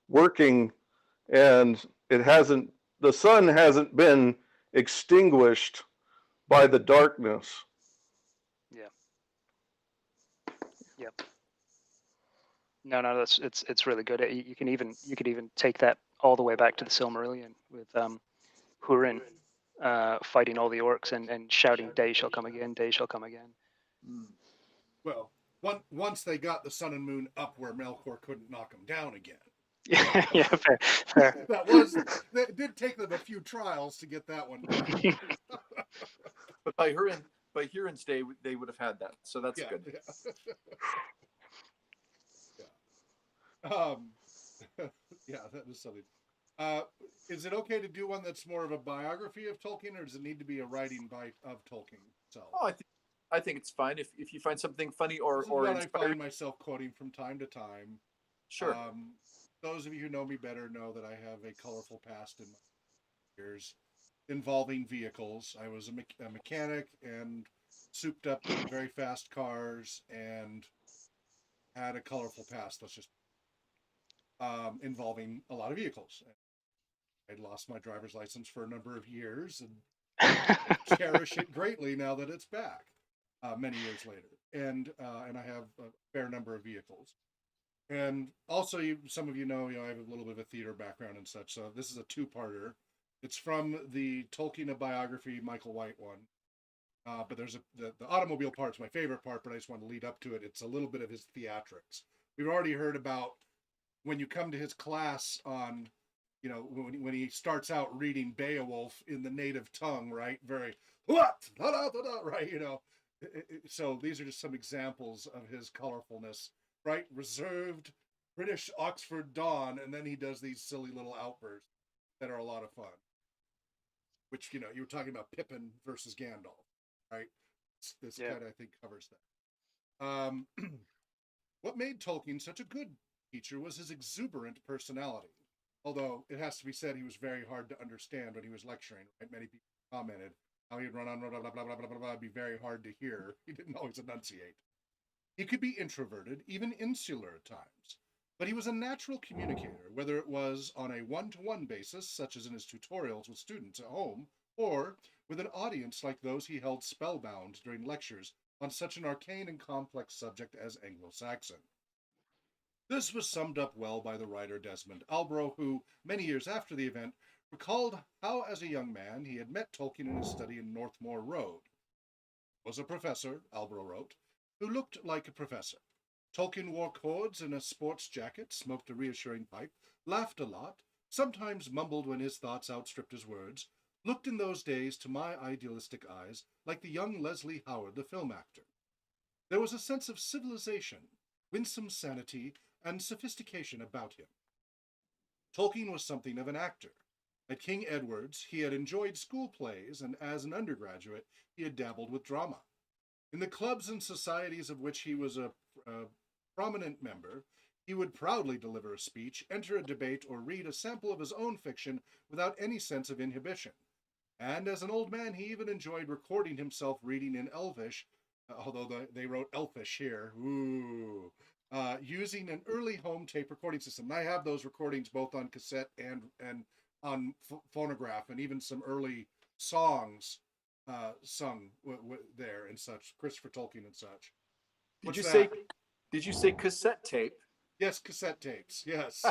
working, and the sun hasn't been extinguished by the darkness. Yeah. Yep. No, it's really good. You could even take that all the way back to the Silmarillion with Húrin fighting all the orcs and shouting, "Day shall come again, day shall come again." Well, once they got the sun and moon up where Melkor couldn't knock them down again. Yeah, fair. That did take them a few trials to get that one done. But by Huron's day, they would have had that, so that's good. Yeah. Yeah, that is something. Is it okay to do one that's more of a biography of Tolkien, or does it need to be a writing of Tolkien himself? Oh, I think it's fine if you find something funny or what I inspiring. find myself quoting from time to time. Sure. Those of you who know me better know that I have a colorful past in my years involving vehicles. I was a mechanic and souped up very fast cars and had a colorful past. Let's just involving a lot of vehicles. I lost my driver's license for a number of years and cherish it greatly now that it's back many years later. And I have a fair number of vehicles. And also, some of you know, I have a little bit of a theater background and such. So this is a two-parter. It's from the Tolkien biography, Michael White one. But there's the automobile part's my favorite part, but I just want to lead up to it. It's a little bit of his theatrics. We've already heard about when you come to his class on, when he starts out reading Beowulf in the native tongue, right? Very, right? So these are just some examples of his colorfulness. Right, reserved British Oxford Don, and then he does these silly little outbursts that are a lot of fun. Which, you were talking about Pippin versus Gandalf, right? This kind of, I think, covers that. What made Tolkien such a good teacher was his exuberant personality. Although it has to be said, he was very hard to understand when he was lecturing. Right? Many people commented how he'd run on blah blah blah blah blah blah blah. It'd be very hard to hear. He didn't always enunciate. He could be introverted, even insular at times, but he was a natural communicator, whether it was on a one-to-one basis, such as in his tutorials with students at home, or with an audience like those he held spellbound during lectures on such an arcane and complex subject as Anglo-Saxon. This was summed up well by the writer Desmond Albro, who, many years after the event, recalled how, as a young man, he had met Tolkien in his study in Northmoor Road. Was a professor, Albro wrote, who looked like a professor. Tolkien wore cords and a sports jacket, smoked a reassuring pipe, laughed a lot, sometimes mumbled when his thoughts outstripped his words, looked in those days, to my idealistic eyes, like the young Leslie Howard, the film actor. There was a sense of civilization, winsome sanity, and sophistication about him. Tolkien was something of an actor. At King Edward's, he had enjoyed school plays, and as an undergraduate, he had dabbled with drama. In the clubs and societies of which he was a prominent member, he would proudly deliver a speech, enter a debate, or read a sample of his own fiction without any sense of inhibition. And as an old man, he even enjoyed recording himself reading in Elvish, although they wrote Elfish here, using an early home tape recording system. And I have those recordings both on cassette and on phonograph, and even some early songs sung there and such, Christopher Tolkien and such. Did you say cassette tape? Yes, cassette tapes. Yes.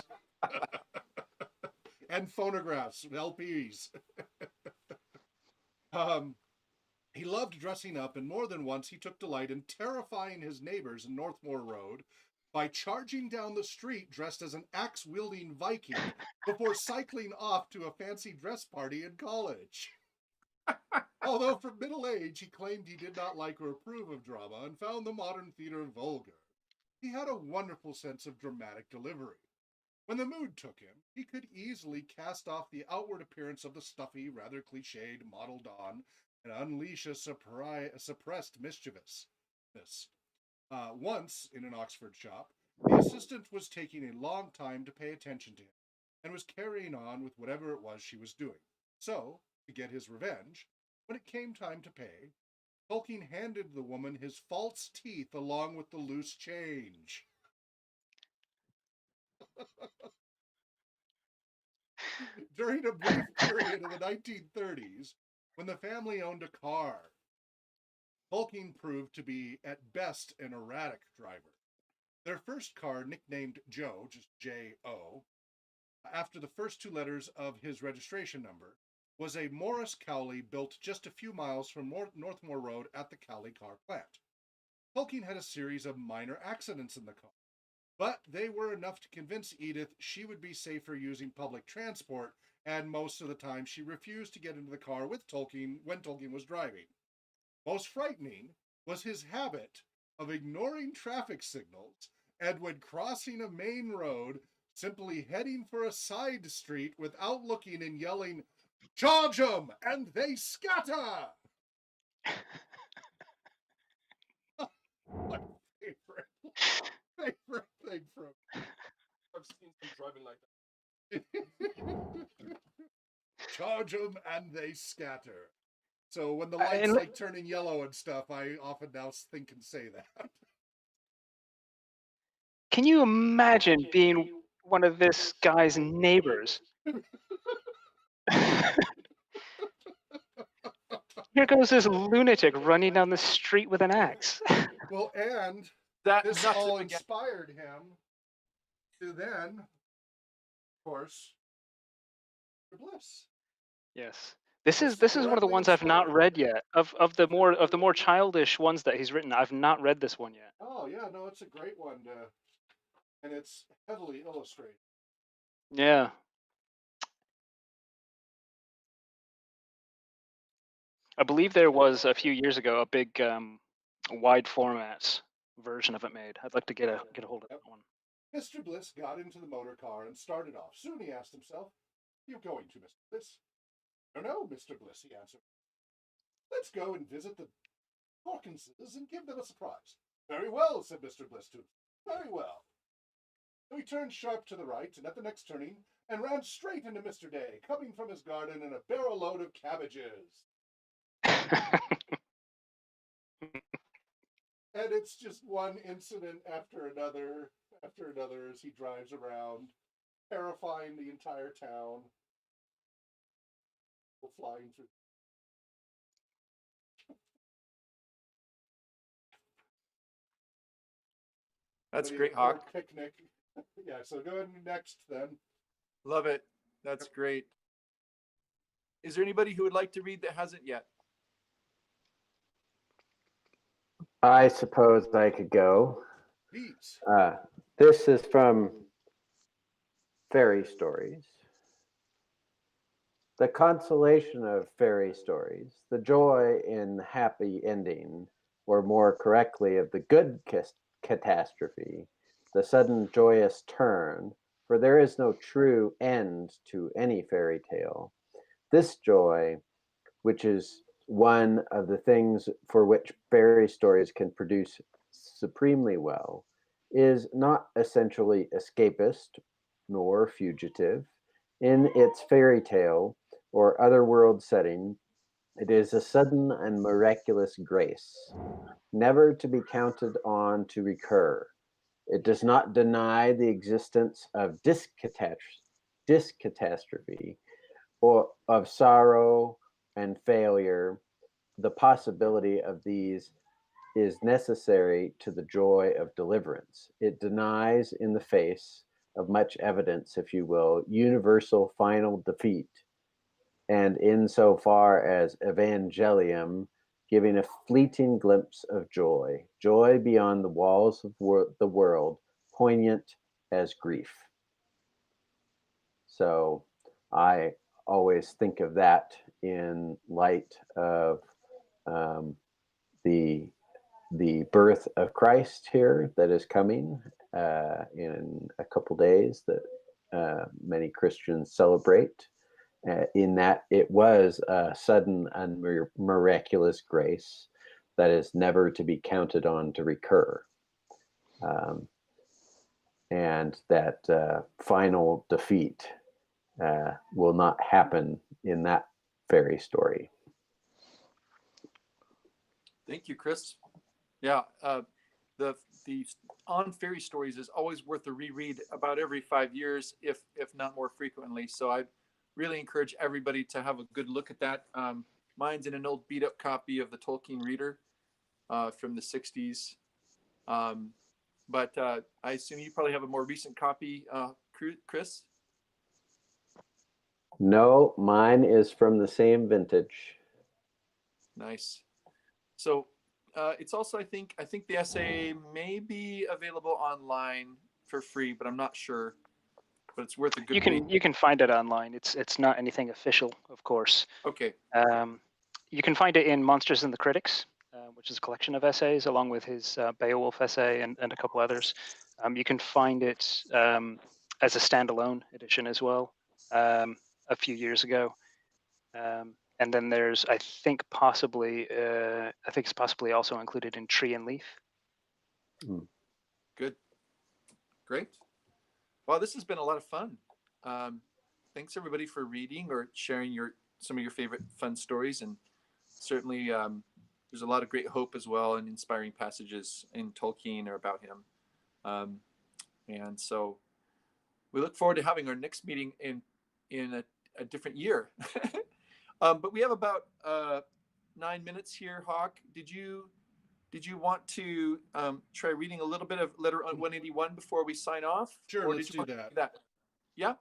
And phonographs, LPs. He loved dressing up, and more than once he took delight in terrifying his neighbors in Northmoor Road by charging down the street dressed as an axe-wielding Viking before cycling off to a fancy dress party in college. Although from middle age he claimed he did not like or approve of drama and found the modern theater vulgar, he had a wonderful sense of dramatic delivery. When the mood took him, he could easily cast off the outward appearance of the stuffy, rather cliched model don and unleash a suppressed mischievousness. Once, in an Oxford shop, the assistant was taking a long time to pay attention to him and was carrying on with whatever it was she was doing. So, to get his revenge, when it came time to pay, Tolkien handed the woman his false teeth along with the loose change. during a brief period of the 1930s when the family owned a car. Tolkien proved to be, at best, an erratic driver. Their first car, nicknamed Joe, just J-O, after the first two letters of his registration number, was a Morris Cowley built just a few miles from Northmore Road at the Cowley car plant. Tolkien had a series of minor accidents in the car, but they were enough to convince Edith she would be safer using public transport, and most of the time she refused to get into the car with Tolkien when Tolkien was driving. Most frightening was his habit of ignoring traffic signals and when crossing a main road, simply heading for a side street without looking and yelling, "Charge 'em and they scatter!" My favorite thing from. I've seen some driving like that. Charge 'em and they scatter. So when the lights And like turning yellow and stuff, I often now think and say that. can you imagine being one of this guy's neighbors? Here goes this lunatic running down the street with an axe. Well, and That this nuts all him again. inspired him to then, of course, Bliss. Yes. This This is one of the directly ones I've not inspired. read yet. Of the more childish ones that he's written, I've not read this one yet. Oh yeah, no, it's a great one, and it's heavily illustrated. Yeah. I believe there was a few years ago a big wide formats version of it made. I'd like to get a hold of Yep. that one. Mr. Bliss got into the motor car and started off. Soon he asked himself, "You going to, Mr. Bliss?" "No, Mr. Bliss," he answered. "Let's go and visit the Hawkinses and give them a surprise." "Very well," said Mr. Bliss to him. "Very well." So he turned sharp to the right and at the next turning and ran straight into Mr. Day, coming from his garden in a barrel load of cabbages. And it's just one incident after another as he drives around, terrifying the entire town, flying through. That's Maybe great, a Hawk. picnic. Yeah, so go ahead next then. Love it. That's great. Is there anybody who would like to read that hasn't yet? I suppose I could go. Please. This is from Fairy Stories. The consolation of fairy stories, the joy in happy ending, or more correctly, of the good catastrophe, the sudden joyous turn, for there is no true end to any fairy tale. This joy, which is one of the things for which fairy stories can produce supremely well, is not essentially escapist nor fugitive. In its fairy tale or otherworld setting, it is a sudden and miraculous grace, never to be counted on to recur. It does not deny the existence of discatastrophe or of sorrow and failure. The possibility of these is necessary to the joy of deliverance. It denies, in the face of much evidence, if you will, universal final defeat, and insofar as evangelium, giving a fleeting glimpse of joy, joy beyond the walls of the world, poignant as grief. So I always think of that in light of the birth of Christ here that is coming in a couple days that many Christians celebrate. In that it was a sudden and miraculous grace that is never to be counted on to recur. And that final defeat will not happen in that fairy story. Thank you, Chris. Yeah, the On Fairy Stories is always worth a reread about every 5 years, if not more frequently. So really encourage everybody to have a good look at that. Mine's in an old beat up copy of the Tolkien Reader from the 60s. But I assume you probably have a more recent copy, Chris? No, mine is from the same vintage. Nice. So it's also, I think the essay may be available online for free, but I'm not sure. But it's worth a good read. You can find it online. It's not anything official, of course. Okay. You can find it in Monsters and the Critics, which is a collection of essays, along with his Beowulf essay and a couple others. You can find it as a standalone edition as well a few years ago. And then there's, I think it's possibly also included in Tree and Leaf. Good. Great. Well, this has been a lot of fun. Thanks everybody for reading or sharing some of your favorite fun stories, and certainly there's a lot of great hope as well and inspiring passages in Tolkien or about him. And so we look forward to having our next meeting in a different year. But we have about 9 minutes here. Hawk, did you want to try reading a little bit of letter 181 before we sign off? Sure, Or let's did you do want to that. Yeah.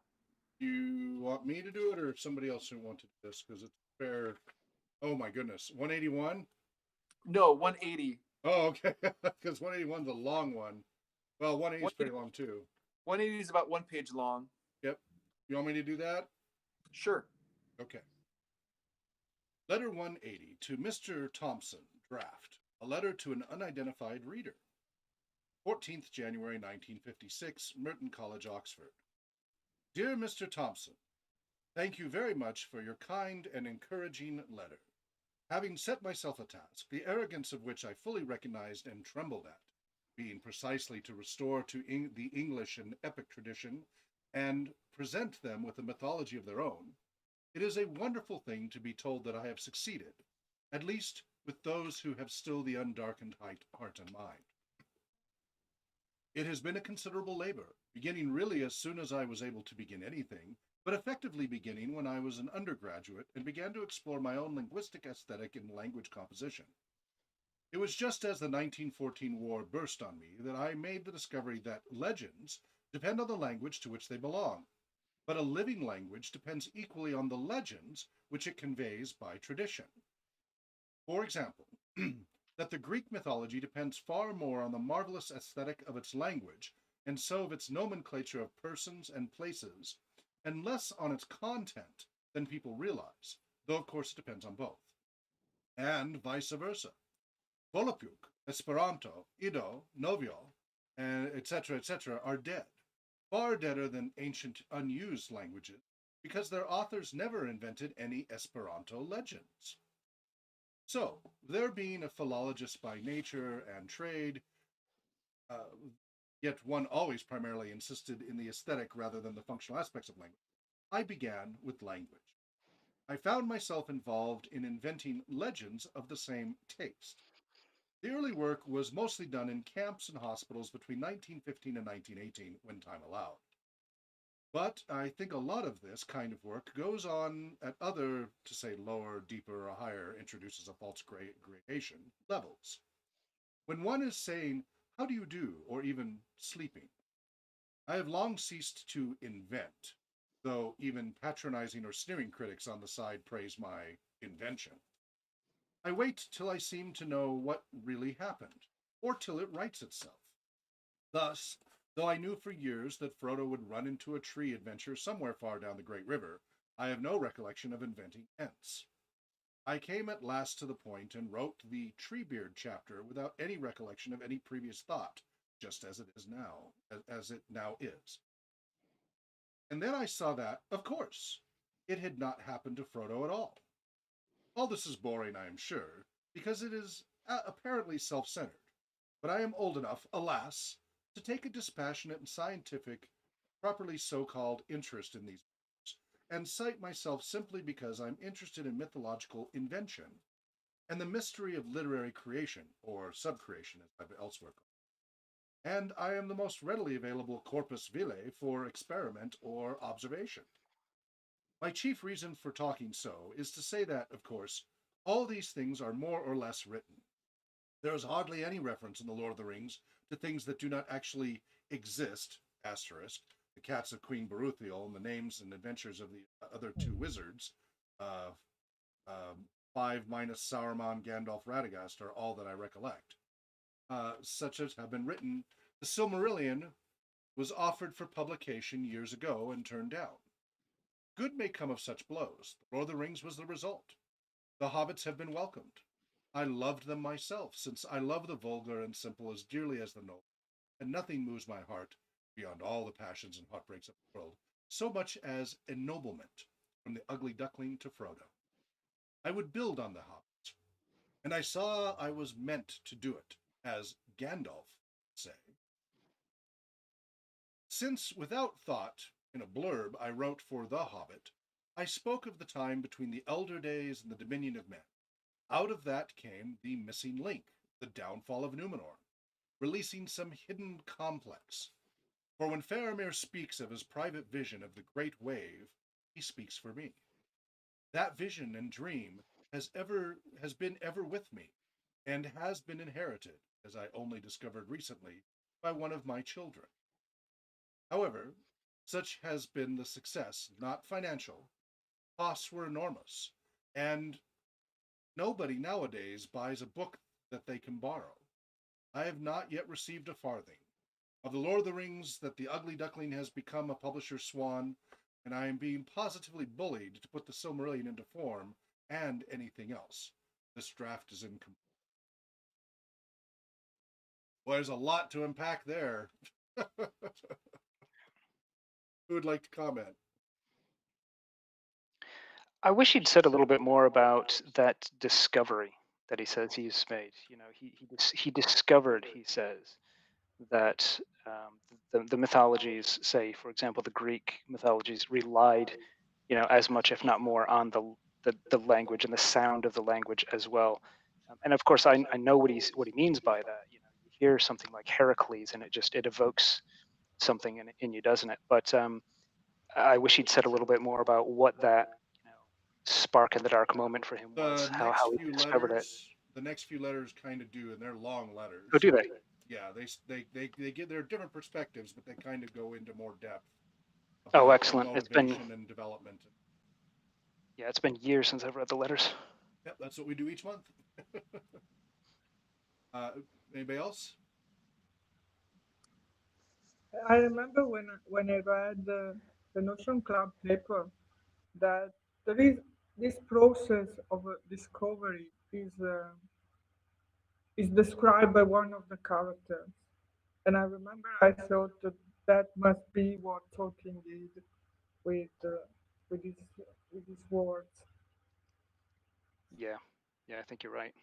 You want me to do it or somebody else who want to do this? Because it's fair. Oh my goodness. 181? No, 180. Oh, okay. Because 181 is a long one. Well, 180 is pretty long too. 180 is about 1 page long. Yep. You want me to do that? Sure. Okay. Letter 180 to Mr. Thompson, draft. A letter to an unidentified reader. 14th January 1956, Merton College, Oxford. Dear Mr. Thompson, thank you very much for your kind and encouraging letter. Having set myself a task, the arrogance of which I fully recognized and trembled at, being precisely to restore to the English an epic tradition and present them with a mythology of their own, it is a wonderful thing to be told that I have succeeded, at least with those who have still the undarkened heart and mind. It has been a considerable labor, beginning really as soon as I was able to begin anything, but effectively beginning when I was an undergraduate and began to explore my own linguistic aesthetic and language composition. It was just as the 1914 war burst on me that I made the discovery that legends depend on the language to which they belong, but a living language depends equally on the legends which it conveys by tradition. For example, that the Greek mythology depends far more on the marvelous aesthetic of its language, and so of its nomenclature of persons and places, and less on its content than people realize, though of course it depends on both. And vice versa. Volapük, Esperanto, Ido, Novio, etc., are dead, far deader than ancient unused languages, because their authors never invented any Esperanto legends. So, there being a philologist by nature and trade, yet one always primarily insisted in the aesthetic rather than the functional aspects of language, I began with language. I found myself involved in inventing legends of the same taste. The early work was mostly done in camps and hospitals between 1915 and 1918, when time allowed. But I think a lot of this kind of work goes on at other, to say lower, deeper, or higher, introduces a false gradation, levels. When one is saying, how do you do, or even sleeping, I have long ceased to invent, though even patronizing or sneering critics on the side praise my invention. I wait till I seem to know what really happened, or till it writes itself. Thus, though I knew for years that Frodo would run into a tree adventure somewhere far down the Great River, I have no recollection of inventing Ents. I came at last to the point and wrote the Treebeard chapter without any recollection of any previous thought, just as it is now, as it now is. And then I saw that, of course, it had not happened to Frodo at all. All this is boring, I am sure, because it is apparently self-centered, but I am old enough, alas, to take a dispassionate and scientific, properly so-called interest in these matters, and cite myself simply because I'm interested in mythological invention and the mystery of literary creation, or subcreation as I've elsewhere called it. And I am the most readily available corpus vitae for experiment or observation. My chief reason for talking so is to say that, of course, all these things are more or less written. There is hardly any reference in The Lord of the Rings to things that do not actually exist, asterisk, the cats of Queen Beruthiel and the names and adventures of the other two wizards, uh, 5 minus Sauron, Gandalf, Radagast, are all that I recollect. Such as have been written. The Silmarillion was offered for publication years ago and turned down. Good may come of such blows. The Lord of the Rings was the result. The hobbits have been welcomed. I loved them myself, since I love the vulgar and simple as dearly as the noble, and nothing moves my heart, beyond all the passions and heartbreaks of the world, so much as ennoblement, from the ugly duckling to Frodo. I would build on the hobbits, and I saw I was meant to do it, as Gandalf say. Since, without thought, in a blurb I wrote for The Hobbit, I spoke of the time between the elder days and the dominion of men. Out of that came the missing link, the downfall of Numenor, releasing some hidden complex. For when Faramir speaks of his private vision of the Great Wave, he speaks for me. That vision and dream has been ever with me, and has been inherited, as I only discovered recently, by one of my children. However, such has been the success, not financial. Costs were enormous, and nobody nowadays buys a book that they can borrow. I have not yet received a farthing. Of the Lord of the Rings, that the Ugly Duckling has become a publisher's swan, and I am being positively bullied to put the Silmarillion into form, and anything else. This draft is incomplete. Well, there's a lot to unpack there. Who would like to comment? I wish he'd said a little bit more about that discovery that he says he's made. You know, he discovered, he says, that the mythologies, say, for example, the Greek mythologies relied, as much, if not more, on the language and the sound of the language as well. And of course, I know what he means by that. You hear something like Heracles, and it evokes something in you, doesn't it? But I wish he'd said a little bit more about what that spark in the dark moment for him was, how he discovered it. The next few letters kind of do, and they're long letters. Oh, do they? Yeah, they get their different perspectives, but they kind of go into more depth. Oh, excellent! Motivation and development. Yeah, it's been years since I've read the letters. Yep, that's what we do each month. Anybody else? I remember when I read the Notion Club paper that there is this process of discovery is described by one of the characters, and I remember I thought that must be what Tolkien did with with his with his words. Yeah, I think you're right.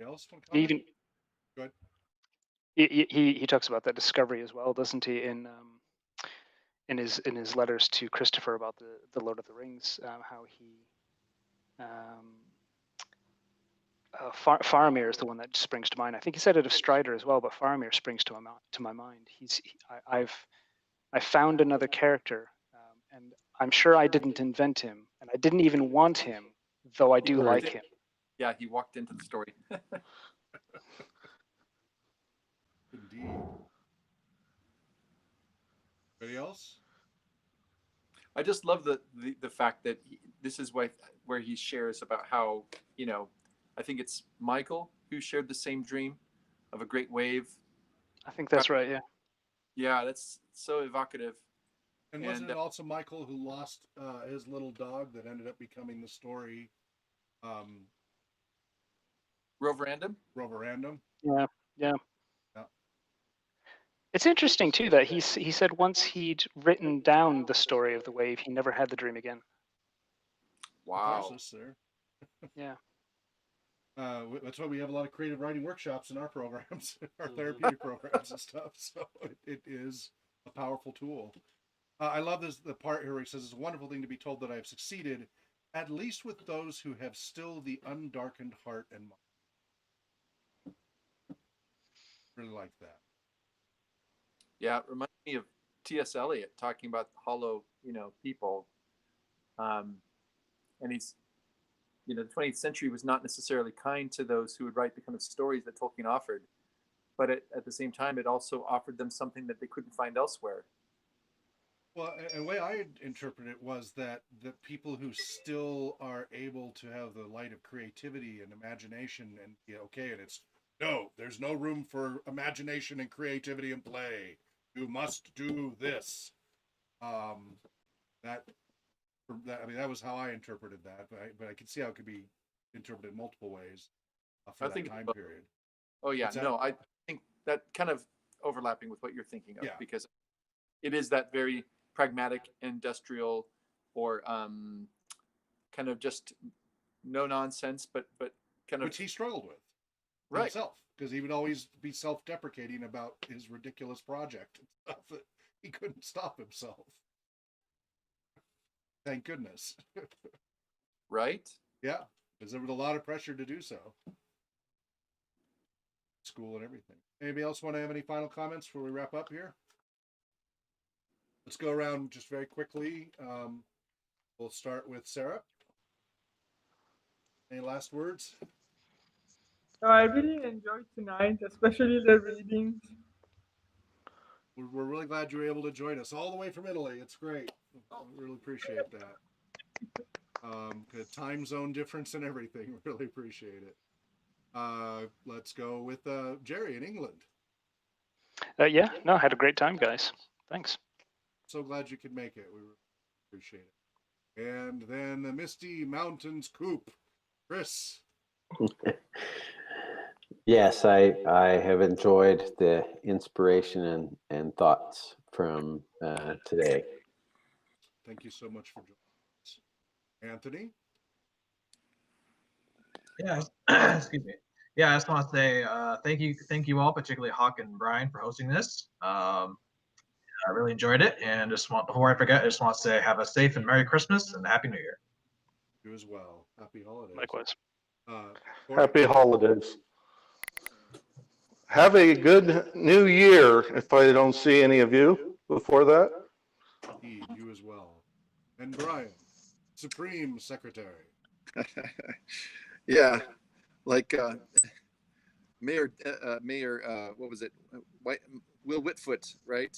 Else? He even Go ahead. he talks about that discovery as well, doesn't he? In his letters to Christopher about the Lord of the Rings, how he Faramir is the one that springs to mind. I think he said it of Strider as well, but Faramir springs to my mind. I found another character, and I'm sure I didn't invent him, and I didn't even want him, though I do like him. Yeah, he walked into the story. Indeed. Anybody else? I just love the fact that this is where he shares about how, I think it's Michael who shared the same dream of a great wave. I think that's right, yeah. Yeah, that's so evocative. And wasn't it also Michael who lost his little dog that ended up becoming the story? Roverandom? Yeah. It's interesting too that he said once he'd written down the story of the wave, he never had the dream again. Wow. There. Yeah. That's why we have a lot of creative writing workshops in our programs, our therapeutic programs and stuff. So it is a powerful tool. I love the part here where he says, it's a wonderful thing to be told that I have succeeded, at least with those who have still the undarkened heart and mind. Really like that. Yeah, it reminds me of T.S. Eliot talking about hollow, people. And he's, the 20th century was not necessarily kind to those who would write the kind of stories that Tolkien offered, but at the same time, it also offered them something that they couldn't find elsewhere. Well, and the way I interpret it was that the people who still are able to have the light of creativity and imagination and there's no room for imagination and creativity and play. You must do this. That was how I interpreted that, but I can see how it could be interpreted multiple ways for that time period. Oh yeah, no, I think that kind of overlapping with what you're thinking of, because it is that very pragmatic, industrial, or kind of just no nonsense, but kind of, which he struggled with right himself, because he would always be self-deprecating about his ridiculous project and stuff that he couldn't stop himself. Thank goodness. Right? Yeah, because there was a lot of pressure to do so. School and everything. Anybody else want to have any final comments before we wrap up here? Let's go around just very quickly. We'll start with Sarah. Any last words? So I really enjoyed tonight, especially the readings. We're really glad you were able to join us all the way from Italy. It's great. I really appreciate that. Good time zone difference and everything. Really appreciate it. Let's go with Jerry in England. Yeah, no, I had a great time, guys. Thanks. So glad you could make it. We really appreciate it. And then the Misty Mountains Coop, Chris. Yes, I have enjoyed the inspiration and thoughts from today. Thank you so much for joining us. Anthony? Yeah, excuse me. Yeah, I just want to say thank you all, particularly Hawk and Brian, for hosting this. I really enjoyed it, and before I forget, I just want to say have a safe and Merry Christmas and Happy New Year. You as well. Happy holidays. Likewise. Happy holidays. Have a good new year if I don't see any of you before that. Indeed, you as well. And Brian, Supreme Secretary. Yeah, like Mayor, what was it? Will Whitfoot, right?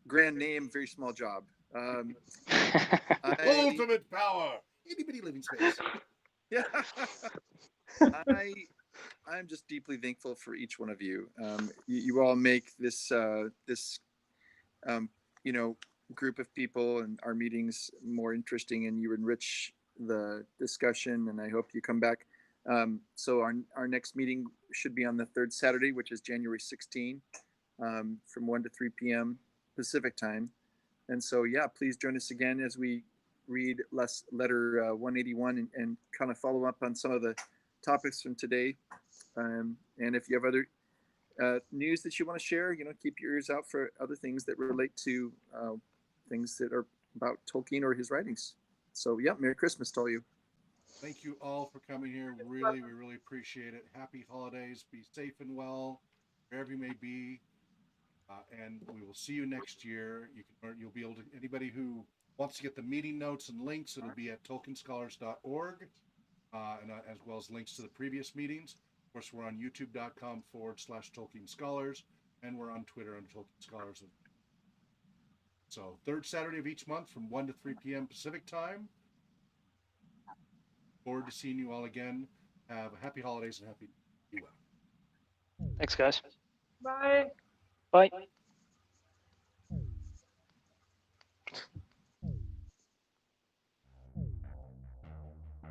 Grand name, very small job. Ultimate power. Itty bitty living space. Yeah. I'm just deeply thankful for each one of you. You all make this group of people and our meetings more interesting, and you enrich the discussion. And I hope you come back. So our next meeting should be on the third Saturday, which is January 16, from 1 to 3 p.m. Pacific time. And so, yeah, please join us again as we read letter 181 and kind of follow up on some of the topics from today. And if you have other news that you want to share, keep your ears out for other things that relate to things that are about Tolkien or his writings. So, yeah, Merry Christmas to all you. Thank you all for coming here. We really appreciate it. Happy holidays. Be safe and well, wherever you may be. And we will see you next year. You'll be able to, anybody who wants to get the meeting notes and links, it'll be at tolkienscholars.org, and as well as links to the previous meetings. Of course, we're on youtube.com/Tolkien Scholars, and we're on Twitter under Tolkien Scholars. So, third Saturday of each month from 1 to 3 p.m. Pacific time. Forward to seeing you all again. Have a happy holidays and happy New Year. Thanks, guys. Bye. Bye.